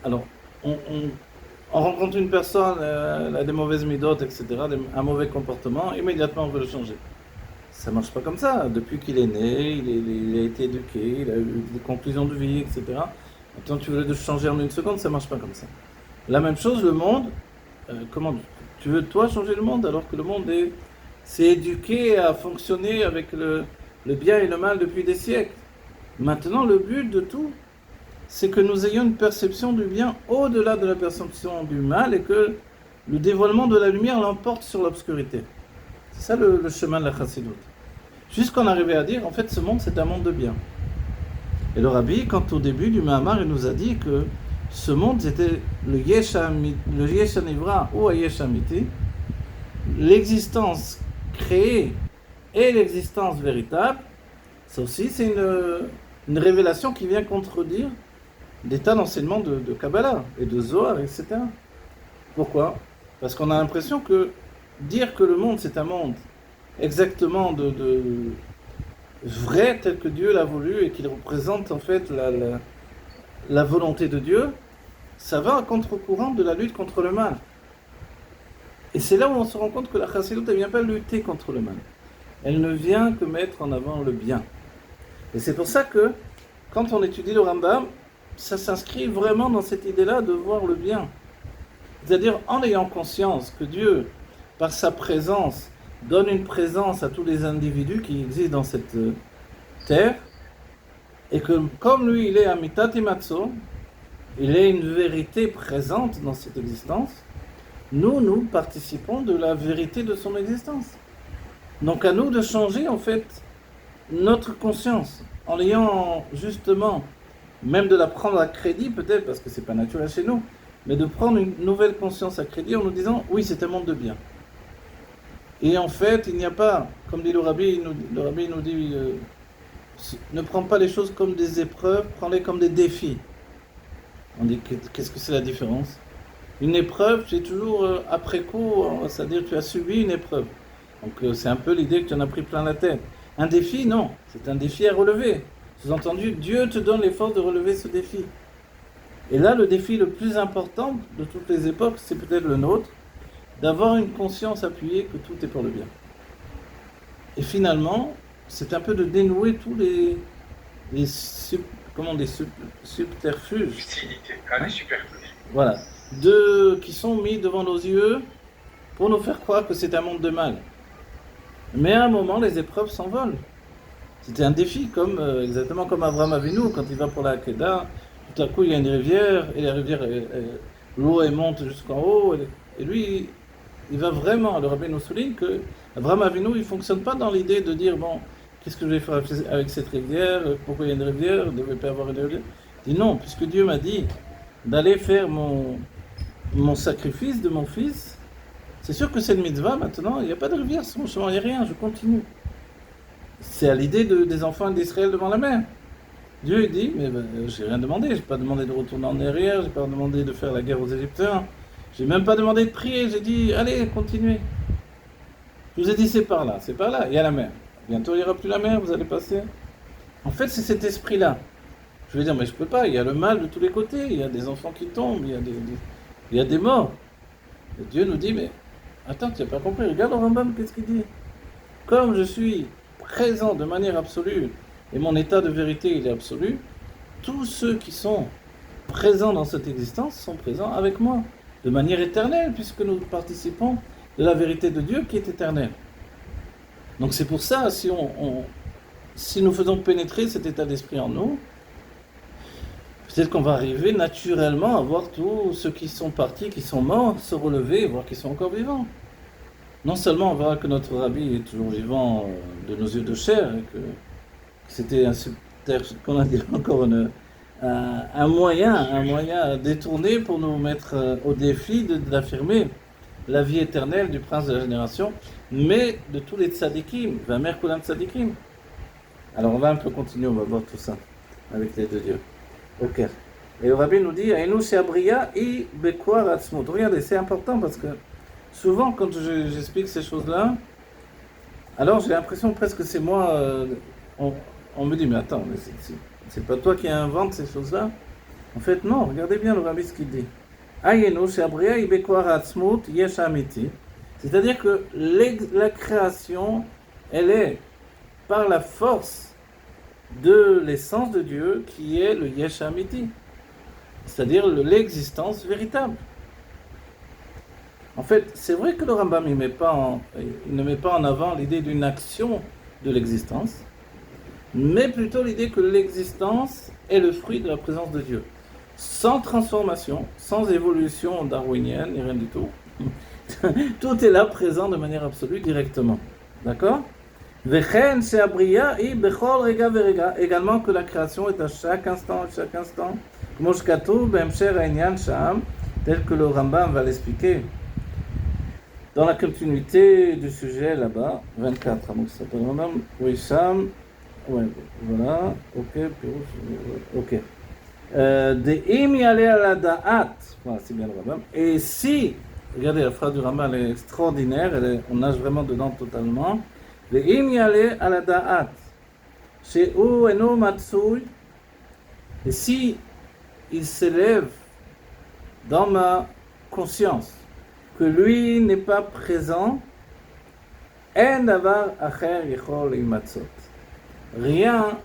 Alors, on rencontre une personne, elle a des mauvaises midotes, etc., un mauvais comportement, immédiatement on veut le changer. Ça ne marche pas comme ça. Depuis qu'il est né, il a été éduqué, il a eu des conclusions de vie, etc. Maintenant, tu veux le changer en une seconde, ça ne marche pas comme ça. La même chose, le monde, comment tu veux toi changer le monde alors que le monde s'est éduqué à fonctionner avec le bien et le mal depuis des siècles. Maintenant, le but de tout, c'est que nous ayons une perception du bien au-delà de la perception du mal et que le dévoilement de la lumière l'emporte sur l'obscurité. C'est ça le chemin de la Chassidoute. Jusqu'on arrivait à dire, en fait, ce monde, c'est un monde de bien. Et le Rabbi, quand au début du Mahamar, il nous a dit que ce monde, c'était le Yesh HaNivra ou Yesh HaAmiti, l'existence créée et l'existence véritable. Ça aussi, c'est une révélation qui vient contredire des tas d'enseignements de Kabbalah et de Zohar, etc. Pourquoi? Parce qu'on a l'impression que dire que le monde, c'est un monde exactement de vrai tel que Dieu l'a voulu et qu'il représente en fait la volonté de Dieu, ça va à contre-courant de la lutte contre le mal. Et c'est là où on se rend compte que la Chassidut ne vient pas lutter contre le mal. Elle ne vient que mettre en avant le bien. Et c'est pour ça que, quand on étudie le Rambam, ça s'inscrit vraiment dans cette idée-là de voir le bien. C'est-à-dire en ayant conscience que Dieu, par sa présence, donne une présence à tous les individus qui existent dans cette terre, et que comme lui, il est Amitat Imatso, il est une vérité présente dans cette existence, nous participons de la vérité de son existence. Donc à nous de changer en fait notre conscience, en ayant justement, même de la prendre à crédit peut-être, parce que c'est pas naturel chez nous, mais de prendre une nouvelle conscience à crédit en nous disant, oui, c'est un monde de bien. Et en fait, il n'y a pas, comme dit le rabbi nous dit, ne prends pas les choses comme des épreuves, prends-les comme des défis. On dit, qu'est-ce que c'est la différence? Une épreuve, c'est toujours après coup, c'est-à-dire que tu as subi une épreuve. Donc c'est un peu l'idée que tu en as pris plein la tête. Un défi, non, c'est un défi à relever. Sous-entendu, Dieu te donne les forces de relever ce défi. Et là, le défi le plus important de toutes les époques, c'est peut-être le nôtre, d'avoir une conscience appuyée que tout est pour le bien. Et finalement, c'est un peu de dénouer tous les subterfuges. Les superfuges. Voilà. Qui sont mis devant nos yeux pour nous faire croire que c'est un monde de mal. Mais à un moment, les épreuves s'envolent. C'était un défi, exactement comme Abraham Avinu, quand il va pour la Hakeda, tout à coup il y a une rivière, et la rivière, l'eau elle monte jusqu'en haut, et lui, il va vraiment, le rabbin nous souligne que Abraham Avinu, il ne fonctionne pas dans l'idée de dire, bon, qu'est-ce que je vais faire avec cette rivière, pourquoi il y a une rivière, il ne devait pas avoir une rivière. Il dit non, puisque Dieu m'a dit d'aller faire mon sacrifice de mon fils, c'est sûr que c'est une mitzvah maintenant, il n'y a pas de rivière sur mon chemin, il n'y a rien, je continue. C'est à l'idée des enfants d'Israël devant la mer. Dieu il dit, mais j'ai rien demandé, j'ai pas demandé de retourner en arrière, j'ai pas demandé de faire la guerre aux Égyptiens, j'ai même pas demandé de prier, j'ai dit, allez, continuez. Je vous ai dit, c'est par là, il y a la mer. Bientôt il n'y aura plus la mer, vous allez passer. En fait, c'est cet esprit-là. Je vais dire, mais je peux pas, il y a le mal de tous les côtés, il y a des enfants qui tombent, il y a des morts. Et Dieu nous dit, mais attends, tu n'as pas compris, regarde le Rambam, qu'est-ce qu'il dit? Comme je suis présent de manière absolue, et mon état de vérité, il est absolu, tous ceux qui sont présents dans cette existence sont présents avec moi, de manière éternelle, puisque nous participons de la vérité de Dieu qui est éternelle. Donc c'est pour ça, si nous faisons pénétrer cet état d'esprit en nous, peut-être qu'on va arriver naturellement à voir tous ceux qui sont partis, qui sont morts, se relever et voir qu'ils sont encore vivants. Non seulement on verra que notre rabbi est toujours vivant de nos yeux de chair, et que c'était qu'on a dit encore un moyen détourné pour nous mettre au défi d'affirmer la vie éternelle du prince de la génération, mais de tous les tzadikim, Vamer Kulam tzadikim. Alors on va un peu continuer, on va voir tout ça avec l'aide de Dieu. Ok. Et le rabbi nous dit, Aïnou Sheabriya i Bekwar Atzmut. Regardez, c'est important parce que souvent quand j'explique ces choses-là, alors j'ai l'impression presque que c'est moi, on me dit, mais attends, mais c'est pas toi qui invente ces choses-là. En fait, non, regardez bien le rabbi ce qu'il dit. Aïnou Sheabriya i Bekwar Atzmut yesh amiti. C'est-à-dire que la création, elle est par la force de l'essence de Dieu qui est le Yesh Amiti, c'est-à-dire l'existence véritable. En fait, c'est vrai que le Rambam il ne met pas en avant l'idée d'une action de l'existence, mais plutôt l'idée que l'existence est le fruit de la présence de Dieu. Sans transformation, sans évolution darwinienne, ni rien du tout. Tout est là présent de manière absolue, directement. D'accord? Également que la création est à chaque instant, tel que le Rambam va l'expliquer dans la continuité du sujet là-bas, 24. Donc ça s'appelle Rambam, Wisham, ouais, voilà, ok. Voilà, c'est bien le Rambam. Et si, regardez, la phrase du Rambam elle est extraordinaire, on nage vraiment dedans totalement. Et si il s'élève dans ma conscience que lui n'est pas présent, rien,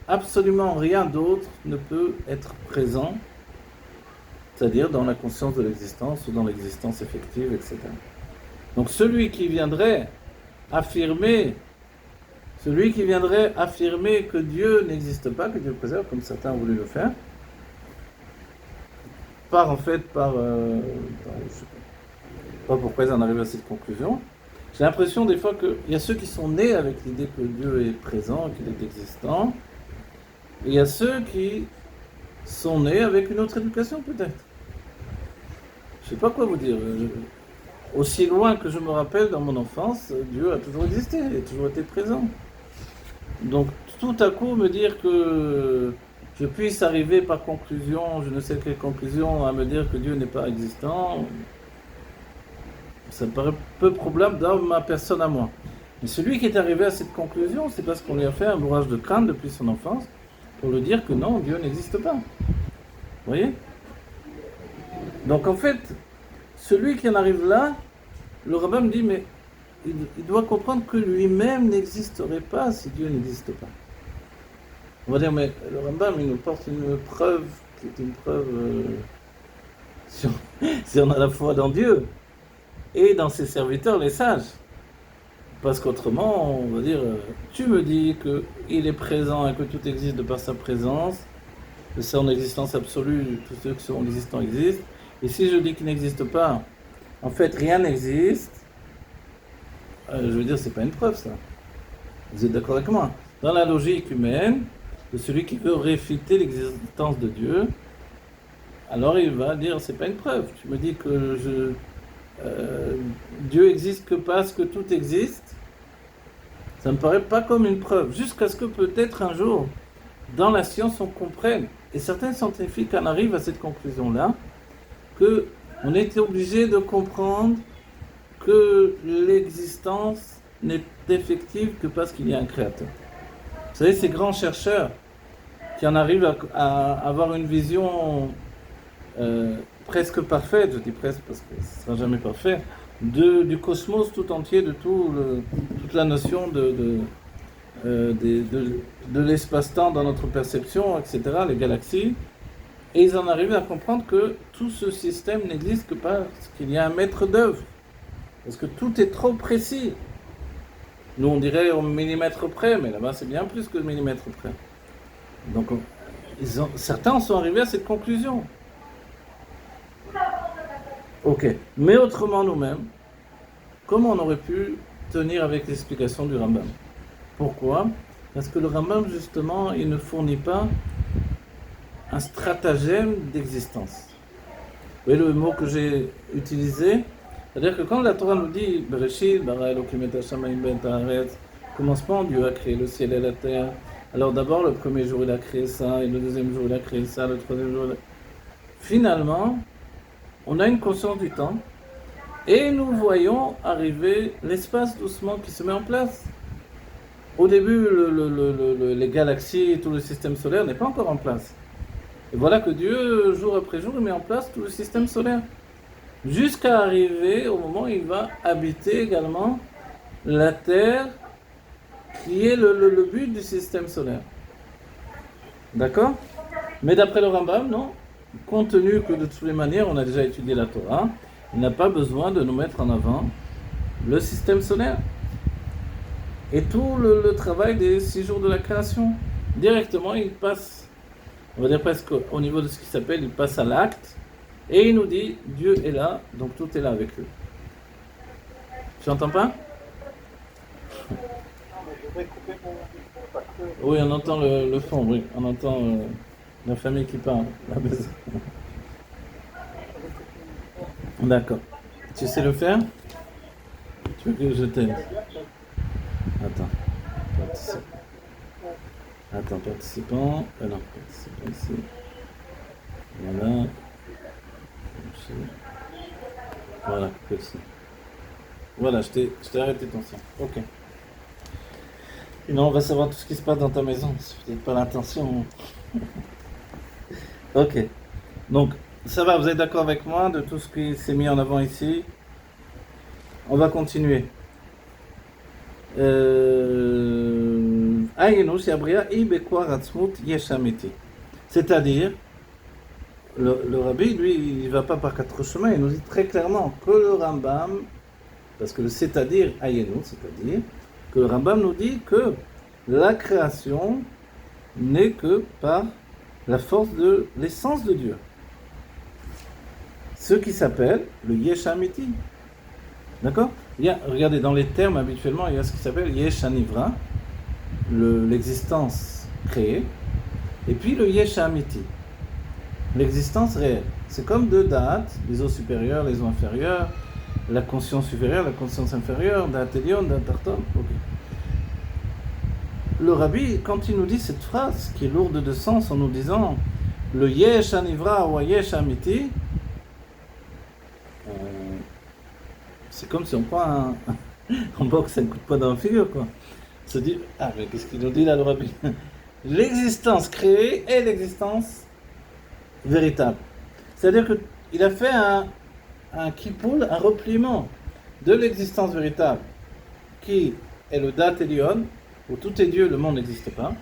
absolument rien d'autre ne peut être présent, c'est-à-dire dans la conscience de l'existence ou dans l'existence effective, etc. Donc celui qui viendrait affirmer que Dieu n'existe pas, que Dieu préserve, comme certains ont voulu le faire, je sais pas pourquoi ils en arrivent à cette conclusion. J'ai l'impression des fois qu'il y a ceux qui sont nés avec l'idée que Dieu est présent, qu'il est existant, et il y a ceux qui sont nés avec une autre éducation peut-être. Je sais pas quoi vous dire. aussi loin que je me rappelle dans mon enfance, Dieu a toujours existé, il a toujours été présent. Donc tout à coup me dire que je puisse arriver par conclusion, je ne sais quelle conclusion, à me dire que Dieu n'est pas existant, ça me paraît peu probable dans ma personne à moi. Mais celui qui est arrivé à cette conclusion, c'est parce qu'on lui a fait un bourrage de crâne depuis son enfance pour lui dire que non, Dieu n'existe pas. Vous voyez? Donc en fait, celui qui en arrive là, le rabbin me dit, mais il doit comprendre que lui-même n'existerait pas si Dieu n'existe pas. On va dire, mais le Rambam, il nous porte une preuve qui est une preuve si on a la foi dans Dieu et dans ses serviteurs, les sages. Parce qu'autrement, on va dire, tu me dis qu'il est présent et que tout existe de par sa présence, que c'est en existence absolue, tous ceux qui sont existants existent. Et si je dis qu'il n'existe pas, en fait, rien n'existe, je veux dire, c'est pas une preuve, ça. Vous êtes d'accord avec moi? Dans la logique humaine, de celui qui veut réfuter l'existence de Dieu, alors il va dire, c'est pas une preuve. Tu me dis que Dieu existe que parce que tout existe, ça me paraît pas comme une preuve, jusqu'à ce que peut-être un jour, dans la science, on comprenne, et certains scientifiques en arrivent à cette conclusion-là, que on était obligé de comprendre que l'existence n'est effective que parce qu'il y a un créateur. Vous savez, ces grands chercheurs qui en arrivent à avoir une vision presque parfaite, je dis presque parce que ce ne sera jamais parfait, du cosmos tout entier, de toute la notion de l'espace-temps dans notre perception, etc., les galaxies, et ils en arrivent à comprendre que tout ce système n'existe que parce qu'il y a un maître d'œuvre, parce que tout est trop précis. Nous, on dirait au millimètre près, mais là-bas, c'est bien plus que le millimètre près. Donc, certains en sont arrivés à cette conclusion. Ok. Mais autrement, nous-mêmes, comment on aurait pu tenir avec l'explication du Rambam? Pourquoi? Parce que le Rambam, justement, il ne fournit pas un stratagème d'existence. Vous voyez le mot que j'ai utilisé? C'est-à-dire que quand la Torah nous dit Bereshit, bara Elokim et Hashamayim ben Haaretz, commencement, Dieu a créé le ciel et la terre. Alors d'abord, le premier jour, il a créé ça, et le deuxième jour, il a créé ça, le troisième jour, Finalement, on a une conscience du temps, et nous voyons arriver l'espace doucement qui se met en place. Au début, les galaxies et tout le système solaire n'est pas encore en place. Et voilà que Dieu, jour après jour, il met en place tout le système solaire. Jusqu'à arriver au moment où il va habiter également la Terre, qui est le but du système solaire. D'accord? Mais d'après le Rambam, non. Compte tenu que de toutes les manières, on a déjà étudié la Torah, il n'a pas besoin de nous mettre en avant le système solaire. Et tout le travail des 6 jours de la création. Directement, il passe, on va dire presque au niveau de ce qui s'appelle, il passe à l'acte. Et il nous dit, Dieu est là, donc tout est là avec lui. Tu n'entends pas? Non, mais je vais couper mon micro parce que... Oui, on entend le fond, oui. On entend la famille qui parle, la maison. D'accord. Tu sais le faire? Tu veux que je t'aide? Attends. Participant. Non, participant ici. Voilà. Voilà, merci. Voilà, je t'ai arrêté ton son. Ok. Et non, on va savoir tout ce qui se passe dans ta maison. C'est peut-être pas l'intention. Ok. Donc, ça va, vous êtes d'accord avec moi de tout ce qui s'est mis en avant ici? On va continuer. C'est-à-dire, le rabbi, lui, il ne va pas par 4 chemins, il nous dit très clairement que le Rambam, parce que le c'est-à-dire, ayenu, c'est-à-dire, que le Rambam nous dit que la création n'est que par la force de l'essence de Dieu. Ce qui s'appelle le Yesh Amiti. D'accord? Regardez, dans les termes, habituellement, il y a ce qui s'appelle Yesh Anivra, l'existence créée, et puis le Yesh Amiti. L'existence réelle. C'est comme deux dates, les eaux supérieures, les eaux inférieures, la conscience supérieure, la conscience inférieure, d'un Télion, d'un Tarton. Okay. Le Rabbi, quand il nous dit cette phrase qui est lourde de sens en nous disant le Yesh Anivra ou Yesh Amiti, c'est comme si on prend en boxe un coup de poing dans la figure, quoi. Se dit, ah, mais qu'est-ce qu'il nous dit là, le Rabbi? L'existence créée et l'existence véritable. C'est-à-dire qu'il a fait un kipoul, un repliement de l'existence véritable, qui est le Dat Elion, où tout est Dieu, le monde n'existe pas.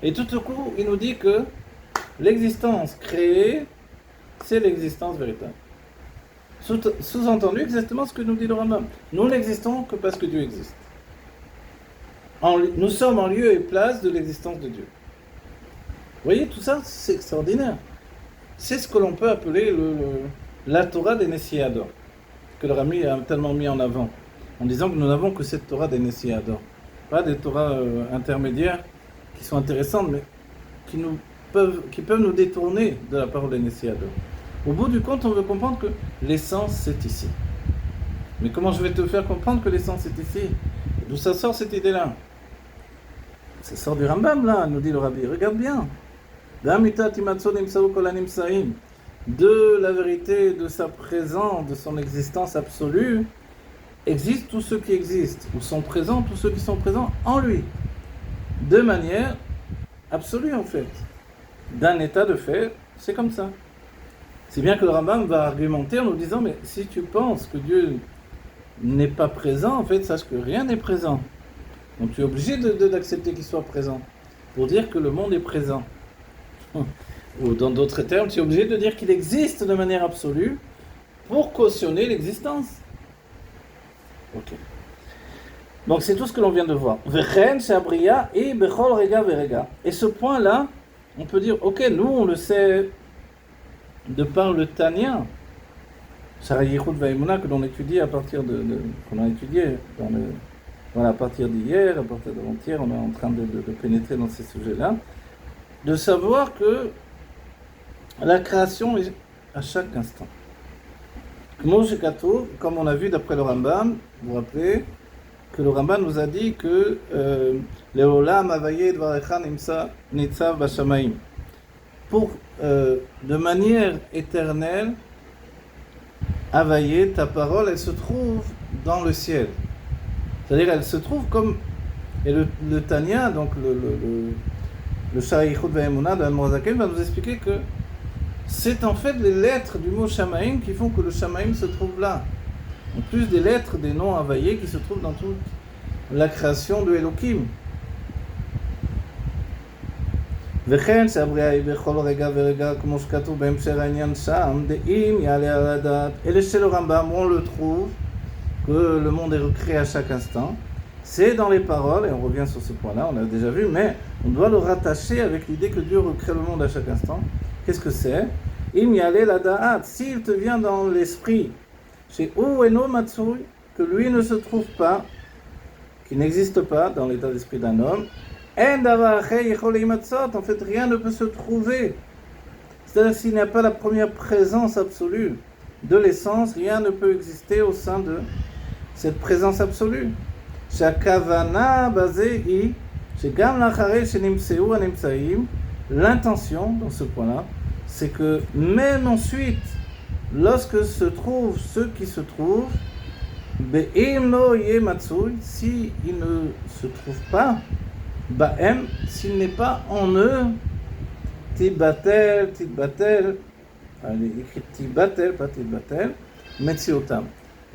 Et tout au coup, il nous dit que l'existence créée, c'est l'existence véritable. Sous-entendu exactement ce que nous dit le Rambam. Nous n'existons que parce que Dieu existe. Nous sommes en lieu et place de l'existence de Dieu. Vous voyez, tout ça, c'est extraordinaire. C'est ce que l'on peut appeler la Torah des Nessiador, que le Rami a tellement mis en avant, en disant que nous n'avons que cette Torah des Nessiador. Pas des Torahs intermédiaires qui sont intéressantes, mais qui peuvent nous détourner de la parole des Nessiador. Au bout du compte, on veut comprendre que l'essence, c'est ici. Mais comment je vais te faire comprendre que l'essence est ici? D'où ça sort cette idée-là? Ça sort du Rambam, là, nous dit le Rabbi. Regarde bien. De la vérité de sa présence, de son existence absolue, existent tous ceux qui existent, ou sont présents tous ceux qui sont présents en lui. De manière absolue, en fait. D'un état de fait, c'est comme ça. C'est bien que le Rambam va argumenter en nous disant, mais si tu penses que Dieu n'est pas présent, en fait, sache que rien n'est présent. Donc tu es obligé d'accepter qu'il soit présent, pour dire que le monde est présent. Ou dans d'autres termes, tu es obligé de dire qu'il existe de manière absolue, pour cautionner l'existence. Ok. Donc c'est tout ce que l'on vient de voir. Et ce point-là, on peut dire, ok, nous on le sait de par le Tanya, Shara Yichud Vaimuna, que l'on étudie à partir qu'on a étudié à partir d'hier, à partir d'avant-hier, on est en train de pénétrer dans ces sujets-là, de savoir que la création est à chaque instant. Comme on a vu d'après le Rambam, vous vous rappelez, que le Rambam nous a dit que Leolam Avaye Dvarecha Nitzav Bashamaim, pour de manière éternelle, Avaye, ta parole, elle se trouve dans le ciel. C'est-à-dire, elle se trouve comme... Et le Tanya, donc le Shara Yichud Ve'emunah de Al-Morazaken, va nous expliquer que c'est en fait les lettres du mot Shamaim qui font que le Shamaim se trouve là. En plus des lettres, des noms Avaye qui se trouvent dans toute la création de Elohim. וכן שהבריאה היא בכל רגע ורגע כמו שכתוב בהמשך העניין שם דאם יעלה על הדעת. Et chez le Rambam on le trouve que le monde est recréé à chaque instant. C'est dans les paroles, et on revient sur ce point-là, on l'a déjà vu, mais on doit le rattacher avec l'idée que Dieu recrée le monde à chaque instant. Qu'est-ce que c'est? Im yale la da'at, s'il te vient dans l'esprit, chez Ueno Matsui, que lui ne se trouve pas, qui n'existe pas dans l'état d'esprit d'un homme, en fait, rien ne peut se trouver. C'est-à-dire, s'il n'y a pas la première présence absolue de l'essence, rien ne peut exister au sein de cette présence absolue. L'intention, dans ce point-là, c'est que même ensuite, lorsque se trouvent ceux qui se trouvent, si ils ne se trouvent pas, Ba'em, s'il n'est pas en eux, Tibatel, allez, écrit Tibatel, pas Tibatel, Metsiotam,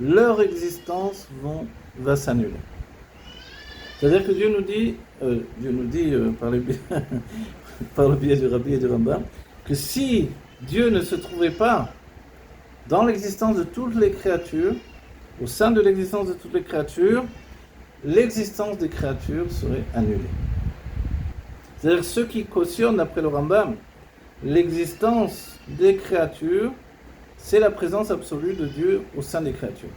leur existence va s'annuler. C'est-à-dire que Dieu nous dit par le biais du Rabbi et du Rambam, que si Dieu ne se trouvait pas dans l'existence de toutes les créatures, au sein de l'existence de toutes les créatures, l'existence des créatures serait annulée. C'est-à-dire ceux qui cautionnent, d'après le Rambam, l'existence des créatures, c'est la présence absolue de Dieu au sein des créatures.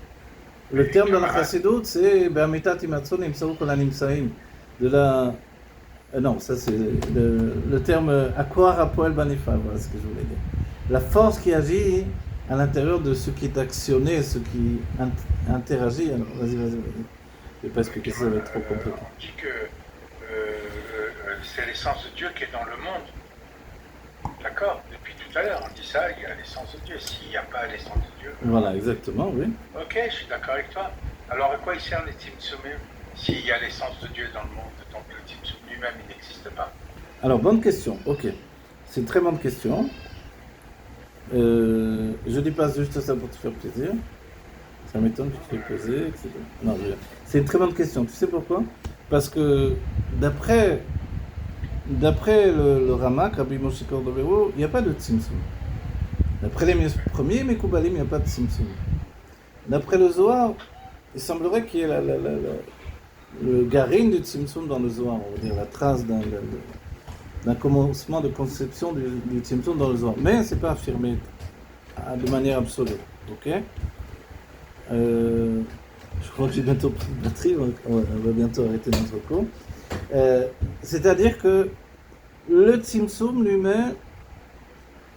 Le terme dans la Chassidut, c'est Be'amitat imatzon imsaru kol hanimsaim. Non, ça c'est le terme Akwar Apoel Banifa, voilà ce que je voulais dire. La force qui agit à l'intérieur de ce qui est actionné, ce qui interagit. Alors, vas-y. Je ne vais pas expliquer ça, ça va être trop compliqué. On dit que c'est l'essence de Dieu qui est dans le monde. D'accord? Depuis tout à l'heure, on dit ça, il y a l'essence de Dieu. S'il n'y a pas l'essence de Dieu... Voilà, exactement, oui. Ok, je suis d'accord avec toi. Alors à quoi il sert les Tzimtzumim s'il y a l'essence de Dieu dans le monde? Donc le Tzimtzum lui-même, il n'existe pas. Alors, bonne question, ok. C'est une très bonne question. Je dis pas juste ça pour te faire plaisir. Ça m'étonne que tu t'es posé, etc. Non, c'est une très bonne question. Tu sais pourquoi? Parce que d'après le Ramak, Rabbi Moshe Cordovero, il n'y a pas de Tzimtzum. D'après les premiers Mekoubalim, il n'y a pas de Tzimtzum. D'après le Zohar, il semblerait qu'il y ait le garin du Tzimtzum dans le Zohar, on va dire la trace d'un commencement de conception du Tzimtzum dans le Zohar. Mais ce n'est pas affirmé de manière absolue. Ok? Je crois que j'ai bientôt pris de batterie, on va bientôt arrêter notre cours. C'est-à-dire que le Tzimtzum lui-même,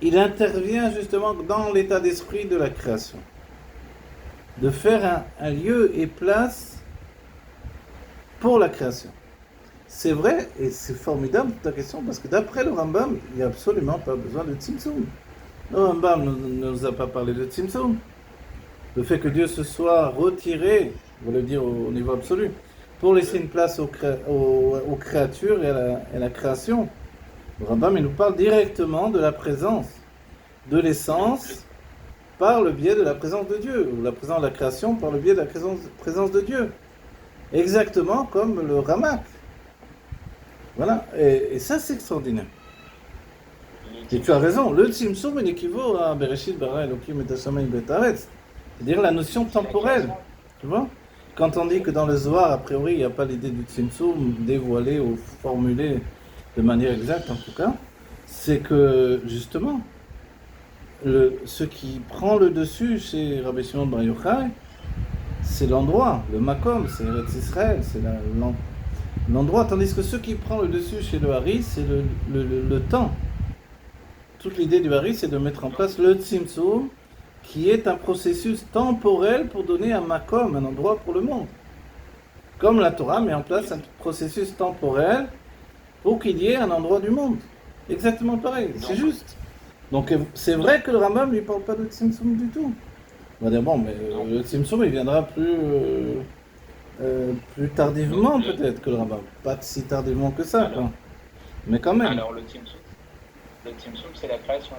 il intervient justement dans l'état d'esprit de la création. De faire un lieu et place pour la création. C'est vrai, et c'est formidable ta question, parce que d'après le Rambam, il n'y a absolument pas besoin de Tzimtzum. Le Rambam ne nous a pas parlé de Tzimtzum. Le fait que Dieu se soit retiré, on va le dire au niveau absolu, pour laisser une place aux créatures et à la création. Le Rambam, il nous parle directement de la présence, de l'essence, par le biais de la présence de Dieu, ou la présence de la création par le biais de la présence de Dieu. Exactement comme le Ramak. Voilà, et ça c'est extraordinaire. Et tu as raison, le Tzimtzum il équivaut à Bereshit bara Elokim et Hashamayim bet haaretz, c'est-à-dire la notion temporelle. Tu vois? Quand on dit que dans le Zohar, a priori, il n'y a pas l'idée du Tzimtzum dévoilée ou formulée de manière exacte en tout cas, c'est que justement, ce qui prend le dessus chez Rabbi Shimon bar Yochai, c'est l'endroit, le Makom, c'est Eretz Israël, c'est l'endroit, tandis que ce qui prend le dessus chez le Hari, c'est le temps. Toute l'idée du Hari, c'est de mettre en place le Tzimtzum, qui est un processus temporel pour donner un Makom, un endroit pour le monde. Comme la Torah met en place un processus temporel pour qu'il y ait un endroit du monde. Exactement pareil, c'est juste. Donc c'est vrai que le Rambam ne lui parle pas de Tzimtzum du tout. On va dire, bon, mais le Tzimtzum, il viendra plus tardivement peut-être que le Rambam. Pas si tardivement que ça, quoi. Mais quand même. Alors le Tzimtzum, c'est la création.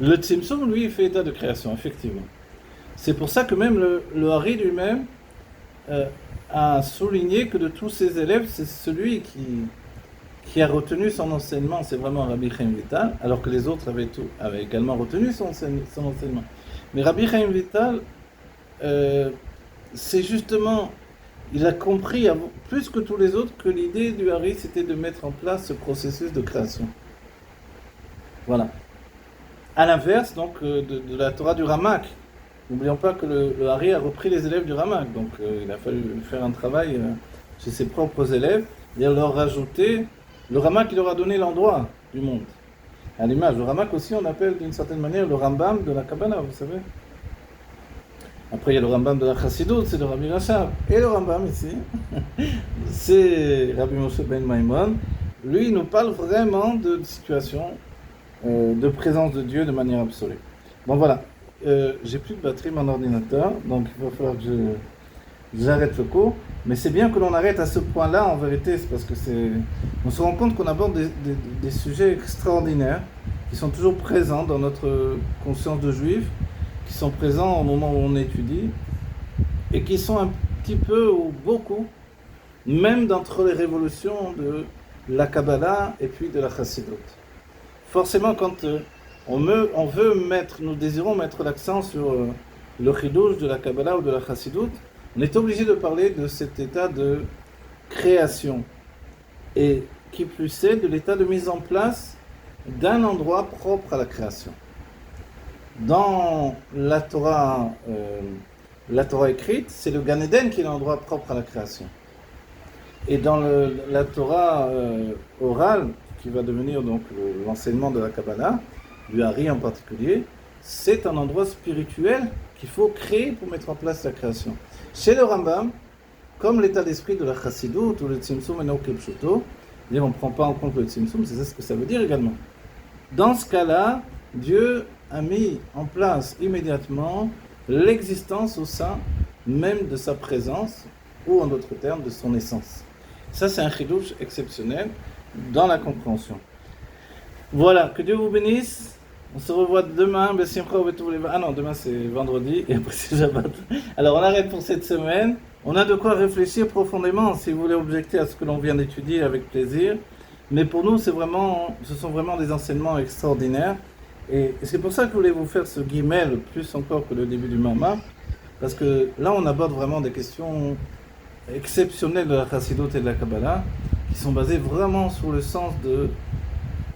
Le Tzimtzum, lui, il fait état de création, effectivement. C'est pour ça que même le Hari lui-même a souligné que de tous ses élèves, c'est celui qui a retenu son enseignement, c'est vraiment Rabbi Chaim Vital, alors que les autres avaient également retenu son enseignement. Mais Rabbi Chaim Vital, c'est justement, il a compris plus que tous les autres que l'idée du Hari, c'était de mettre en place ce processus de création. Voilà. À l'inverse, donc, de la Torah du Ramak. N'oublions pas que le Hari a repris les élèves du Ramak, donc il a fallu faire un travail chez ses propres élèves, et leur rajouter. Le Ramak, il leur a donné l'endroit du monde. À l'image, le Ramak aussi, on appelle d'une certaine manière le Rambam de la Kabbalah, vous savez. Après, il y a le Rambam de la Chassidut, c'est le Rabbi Rachab. Et le Rambam ici, c'est Rabbi Moshe ben Maimon. Lui, il nous parle vraiment de situation, de présence de Dieu de manière absolue. Bon, voilà. J'ai plus de batterie mon ordinateur, donc il va falloir que j'arrête le cours. Mais c'est bien que l'on arrête à ce point-là, en vérité, c'est parce que on se rend compte qu'on aborde des sujets extraordinaires qui sont toujours présents dans notre conscience de juif, qui sont présents au moment où on étudie, et qui sont un petit peu ou beaucoup, même d'entre les révolutions de la Kabbalah et puis de la Chassidut. Forcément, quand nous désirons mettre l'accent sur le chidouche de la Kabbalah ou de la Chassidut, on est obligé de parler de cet état de création, et qui plus est de l'état de mise en place d'un endroit propre à la création. Dans la Torah écrite, c'est le Gan Eden qui est l'endroit propre à la création. Et dans la Torah orale, qui va devenir donc l'enseignement de la Kabbalah, du Hari en particulier, c'est un endroit spirituel qu'il faut créer pour mettre en place la création. Chez le Rambam, comme l'état d'esprit de la Chassidut ou le Tzimtzum Eno Kepshuto, on ne prend pas en compte le Tzimtzum, c'est ça ce que ça veut dire également. Dans ce cas-là, Dieu a mis en place immédiatement l'existence au sein même de sa présence, ou en d'autres termes, de son essence. Ça, c'est un chidouche exceptionnel dans la compréhension. Voilà, que Dieu vous bénisse. On se revoit demain. Ah non, demain c'est vendredi et après c'est Shabbat. Alors on arrête pour cette semaine. On a de quoi réfléchir profondément. Si vous voulez objecter à ce que l'on vient d'étudier, avec plaisir. Mais pour nous, ce sont vraiment des enseignements extraordinaires. Et c'est pour ça que je voulais vous faire ce guillemel plus encore que le début du Mama. Parce que là, on aborde vraiment des questions exceptionnelles de la Chassidut et de la Kabbalah, qui sont basées vraiment sur le sens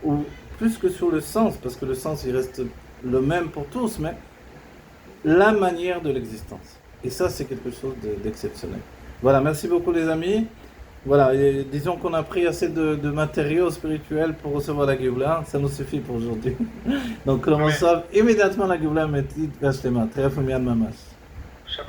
ou plus que sur le sens, parce que le sens il reste le même pour tous, mais la manière de l'existence. Et ça, c'est quelque chose d'exceptionnel. Voilà, merci beaucoup les amis. Voilà, et disons qu'on a pris assez de matériaux spirituels pour recevoir la Géoula, ça nous suffit pour aujourd'hui. Donc, on reçoit immédiatement la Géoula, mais Gashlema, très bien, Mamash.